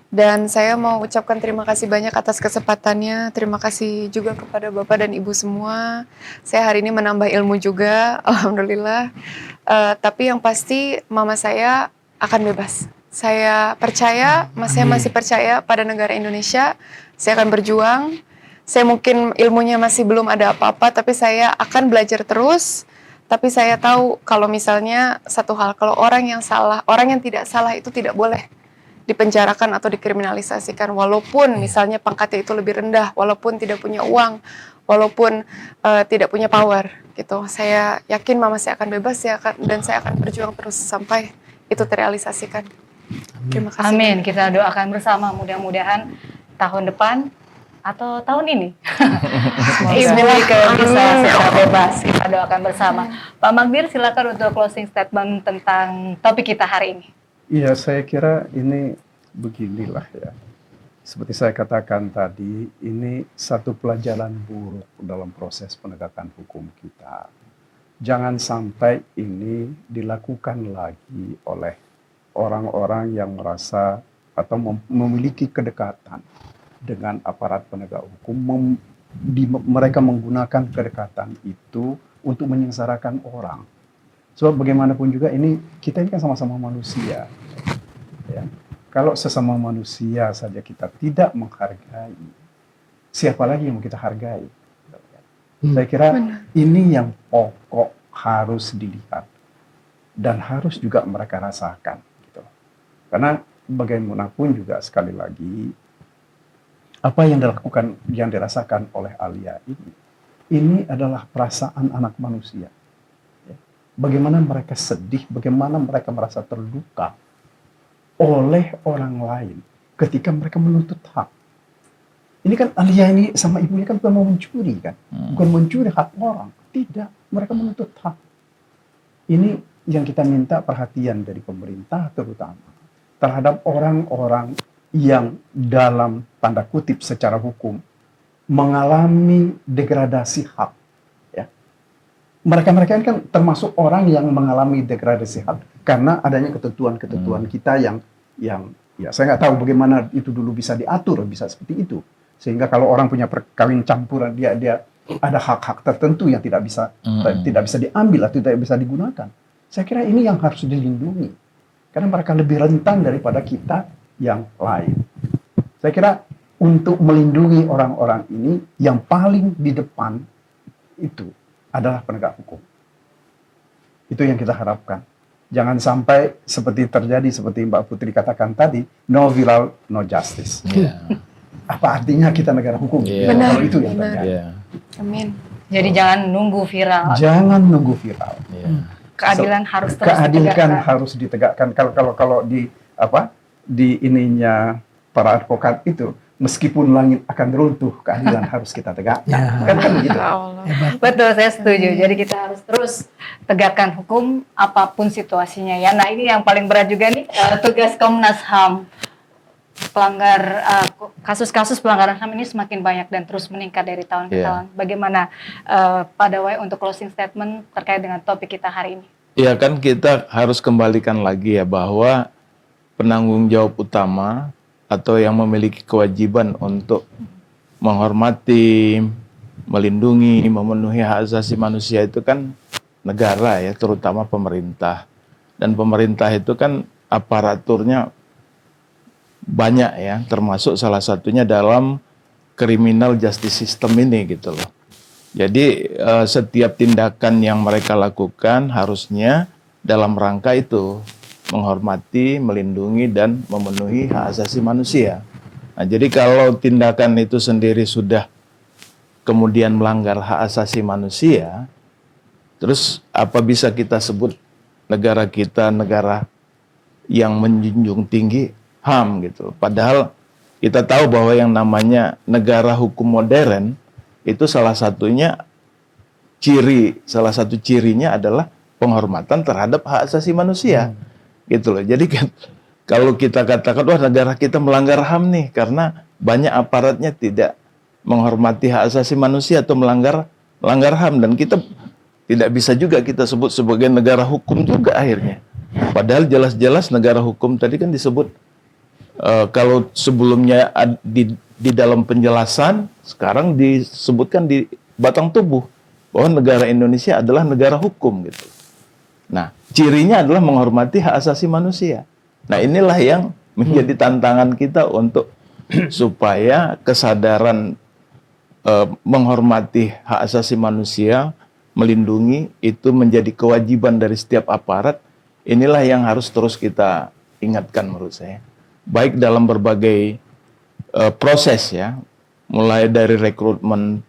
Dan saya mau ucapkan terima kasih banyak atas kesempatannya. Terima kasih juga kepada Bapak dan Ibu semua. Saya hari ini menambah ilmu juga, alhamdulillah. Tapi yang pasti mama saya akan bebas. Saya percaya, saya masih percaya pada negara Indonesia. Saya akan berjuang. Saya mungkin ilmunya masih belum ada apa-apa, tapi saya akan belajar terus. Tapi saya tahu kalau misalnya satu hal, kalau orang yang salah, orang yang tidak salah itu tidak boleh dipenjarakan atau dikriminalisasikan, walaupun misalnya pangkatnya itu lebih rendah, walaupun tidak punya uang, walaupun tidak punya power gitu. Saya yakin mama saya akan bebas dan saya akan berjuang terus sampai itu terrealisasikan. Terima kasih. Amin, kita doakan bersama, mudah-mudahan tahun depan atau tahun ini Ibu Ika bisa segera bebas. Kita doakan bersama. Pak Magdir, silakan untuk closing statement tentang topik kita hari ini. Iya, saya kira ini beginilah ya. Seperti saya katakan tadi, ini satu pelajaran buruk dalam proses penegakan hukum kita. Jangan sampai ini dilakukan lagi oleh orang-orang yang merasa atau memiliki kedekatan dengan aparat penegak hukum. Mereka menggunakan kedekatan itu untuk menyengsarakan orang. Sebab bagaimanapun juga kita ini kan sama-sama manusia. Ya. Kalau sesama manusia saja kita tidak menghargai, siapa lagi yang mau kita hargai? Saya kira ini yang pokok harus dilihat dan harus juga mereka rasakan. Gitu. Karena bagaimanapun juga sekali lagi apa yang dirasakan oleh Alia ini adalah perasaan anak manusia. Bagaimana mereka sedih, bagaimana mereka merasa terluka oleh orang lain ketika mereka menuntut hak. Ini kan Alia ini sama ibunya kan bukan mau mencuri kan, bukan mencuri hak orang, tidak, mereka menuntut hak. Ini yang kita minta perhatian dari pemerintah terutama terhadap orang-orang yang dalam tanda kutip secara hukum mengalami degradasi hak. Mereka-mereka ini kan termasuk orang yang mengalami degradasi hak karena adanya ketentuan-ketentuan kita yang ya saya nggak tahu bagaimana itu dulu bisa diatur, bisa seperti itu. Sehingga kalau orang punya perkawin campuran, dia ada hak-hak tertentu yang tidak bisa diambil atau tidak bisa digunakan. Saya kira ini yang harus dilindungi. Karena mereka lebih rentan daripada kita yang lain. Saya kira untuk melindungi orang-orang ini yang paling di depan itu adalah penegak hukum. Itu yang kita harapkan. Jangan sampai seperti terjadi seperti Mbak Putri katakan tadi, no viral, no justice. Apa artinya kita negara hukum? Kalau itu yang terjadi. Amin. Jadi jangan nunggu viral. Jangan nunggu viral. Keadilan harus terus Keadilan ditegakkan. harus ditegakkan. Kalau di di ininya para advokat itu, meskipun langit akan runtuh, keadilan harus kita tegakkan. Ya. Kan begitu. Ya Allah. Betul, saya setuju. Jadi kita harus terus tegakkan hukum apapun situasinya ya. Nah ini yang paling berat juga nih, tugas Komnas HAM. Kasus-kasus pelanggaran HAM ini semakin banyak dan terus meningkat dari tahun ke tahun. Bagaimana Pak Dawai untuk closing statement terkait dengan topik kita hari ini? Ya kan kita harus kembalikan lagi ya bahwa penanggung jawab utama atau yang memiliki kewajiban untuk menghormati, melindungi, memenuhi hak asasi manusia itu kan negara ya, terutama pemerintah. Dan pemerintah itu kan aparaturnya banyak ya, termasuk salah satunya dalam criminal justice system ini gitu loh. Jadi setiap tindakan yang mereka lakukan harusnya dalam rangka itu, menghormati, melindungi, dan memenuhi hak asasi manusia. Nah, jadi kalau tindakan itu sendiri sudah kemudian melanggar hak asasi manusia, terus apa bisa kita sebut negara kita negara yang menjunjung tinggi HAM gitu. Padahal kita tahu bahwa yang namanya negara hukum modern itu salah satu cirinya adalah penghormatan terhadap hak asasi manusia. Gitu loh. Jadi kan kalau kita katakan wah negara kita melanggar HAM nih karena banyak aparatnya tidak menghormati hak asasi manusia atau melanggar HAM, dan kita tidak bisa juga kita sebut sebagai negara hukum juga akhirnya. Padahal jelas-jelas negara hukum tadi kan disebut kalau sebelumnya di dalam penjelasan, sekarang disebutkan di batang tubuh bahwa negara Indonesia adalah negara hukum gitu. Nah, cirinya adalah menghormati hak asasi manusia. Nah, inilah yang menjadi tantangan kita untuk supaya kesadaran menghormati hak asasi manusia, melindungi itu menjadi kewajiban dari setiap aparat. Inilah yang harus terus kita ingatkan menurut saya. Baik dalam berbagai proses ya, mulai dari rekrutmen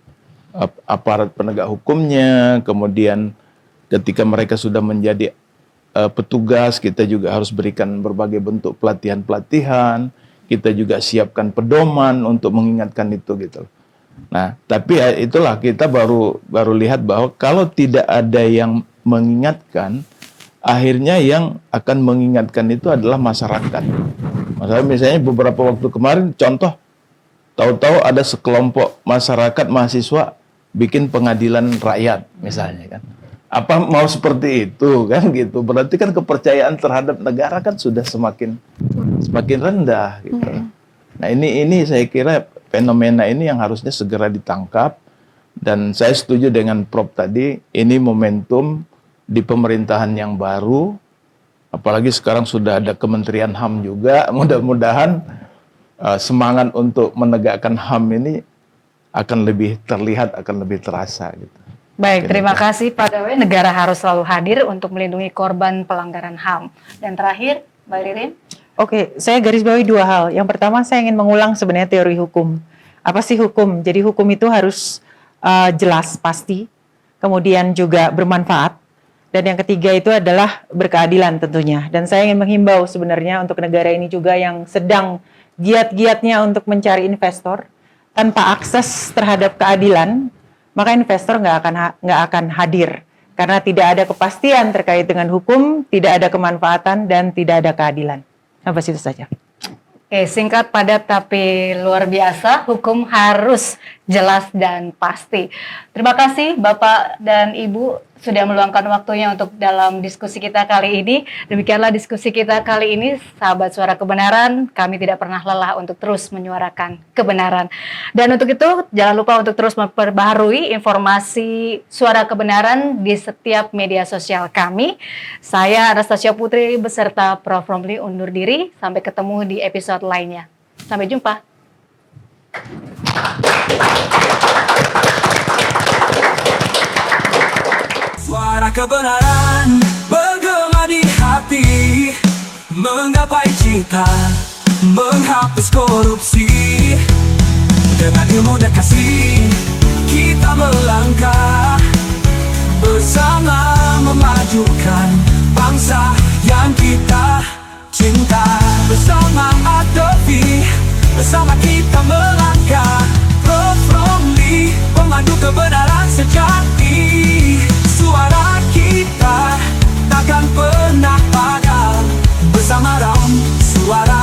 aparat penegak hukumnya, kemudian ketika mereka sudah menjadi petugas, kita juga harus berikan berbagai bentuk pelatihan-pelatihan, kita juga siapkan pedoman untuk mengingatkan itu gitu. Nah, tapi ya itulah kita baru lihat bahwa kalau tidak ada yang mengingatkan, akhirnya yang akan mengingatkan itu adalah masyarakat. Misalnya beberapa waktu kemarin contoh, tahu-tahu ada sekelompok masyarakat mahasiswa bikin pengadilan rakyat misalnya kan. Apa mau seperti itu kan gitu. Berarti kan kepercayaan terhadap negara kan sudah semakin rendah gitu. Nah, ini saya kira fenomena ini yang harusnya segera ditangkap, dan saya setuju dengan Prof tadi, ini momentum di pemerintahan yang baru, apalagi sekarang sudah ada Kementerian HAM juga, mudah-mudahan semangat untuk menegakkan HAM ini akan lebih terlihat, akan lebih terasa gitu. Baik, terima kasih Pak Dawai. Negara harus selalu hadir untuk melindungi korban pelanggaran HAM. Dan terakhir, Mbak Ririn. Oke, saya garis bawahi dua hal. Yang pertama, saya ingin mengulang sebenarnya teori hukum. Apa sih hukum? Jadi hukum itu harus jelas, pasti, kemudian juga bermanfaat. Dan yang ketiga itu adalah berkeadilan tentunya. Dan saya ingin menghimbau sebenarnya untuk negara ini juga yang sedang giat-giatnya untuk mencari investor, tanpa akses terhadap keadilan, maka investor nggak akan hadir. Karena tidak ada kepastian terkait dengan hukum, tidak ada kemanfaatan, dan tidak ada keadilan. Sampai situ saja. Oke, singkat, padat, tapi luar biasa. Hukum harus jelas dan pasti. Terima kasih Bapak dan Ibu sudah meluangkan waktunya untuk dalam diskusi kita kali ini. Demikianlah diskusi kita kali ini, sahabat Suara Kebenaran. Kami tidak pernah lelah untuk terus menyuarakan kebenaran. Dan untuk itu, jangan lupa untuk terus memperbaharui informasi Suara Kebenaran di setiap media sosial kami. Saya Anastasia Putri beserta Prof. Romli undur diri. Sampai ketemu di episode lainnya. Sampai jumpa. Suara kebenaran bergema di hati, menggapai cinta, menghapus korupsi. Dengan ilmu dan kasih kita melangkah, bersama memajukan bangsa yang kita cinta. Bersama bersama kita melangkah. Prof. Romli, pemandu kebenaran sejati. Suara kita takkan pernah padam. Bersama Ram, suara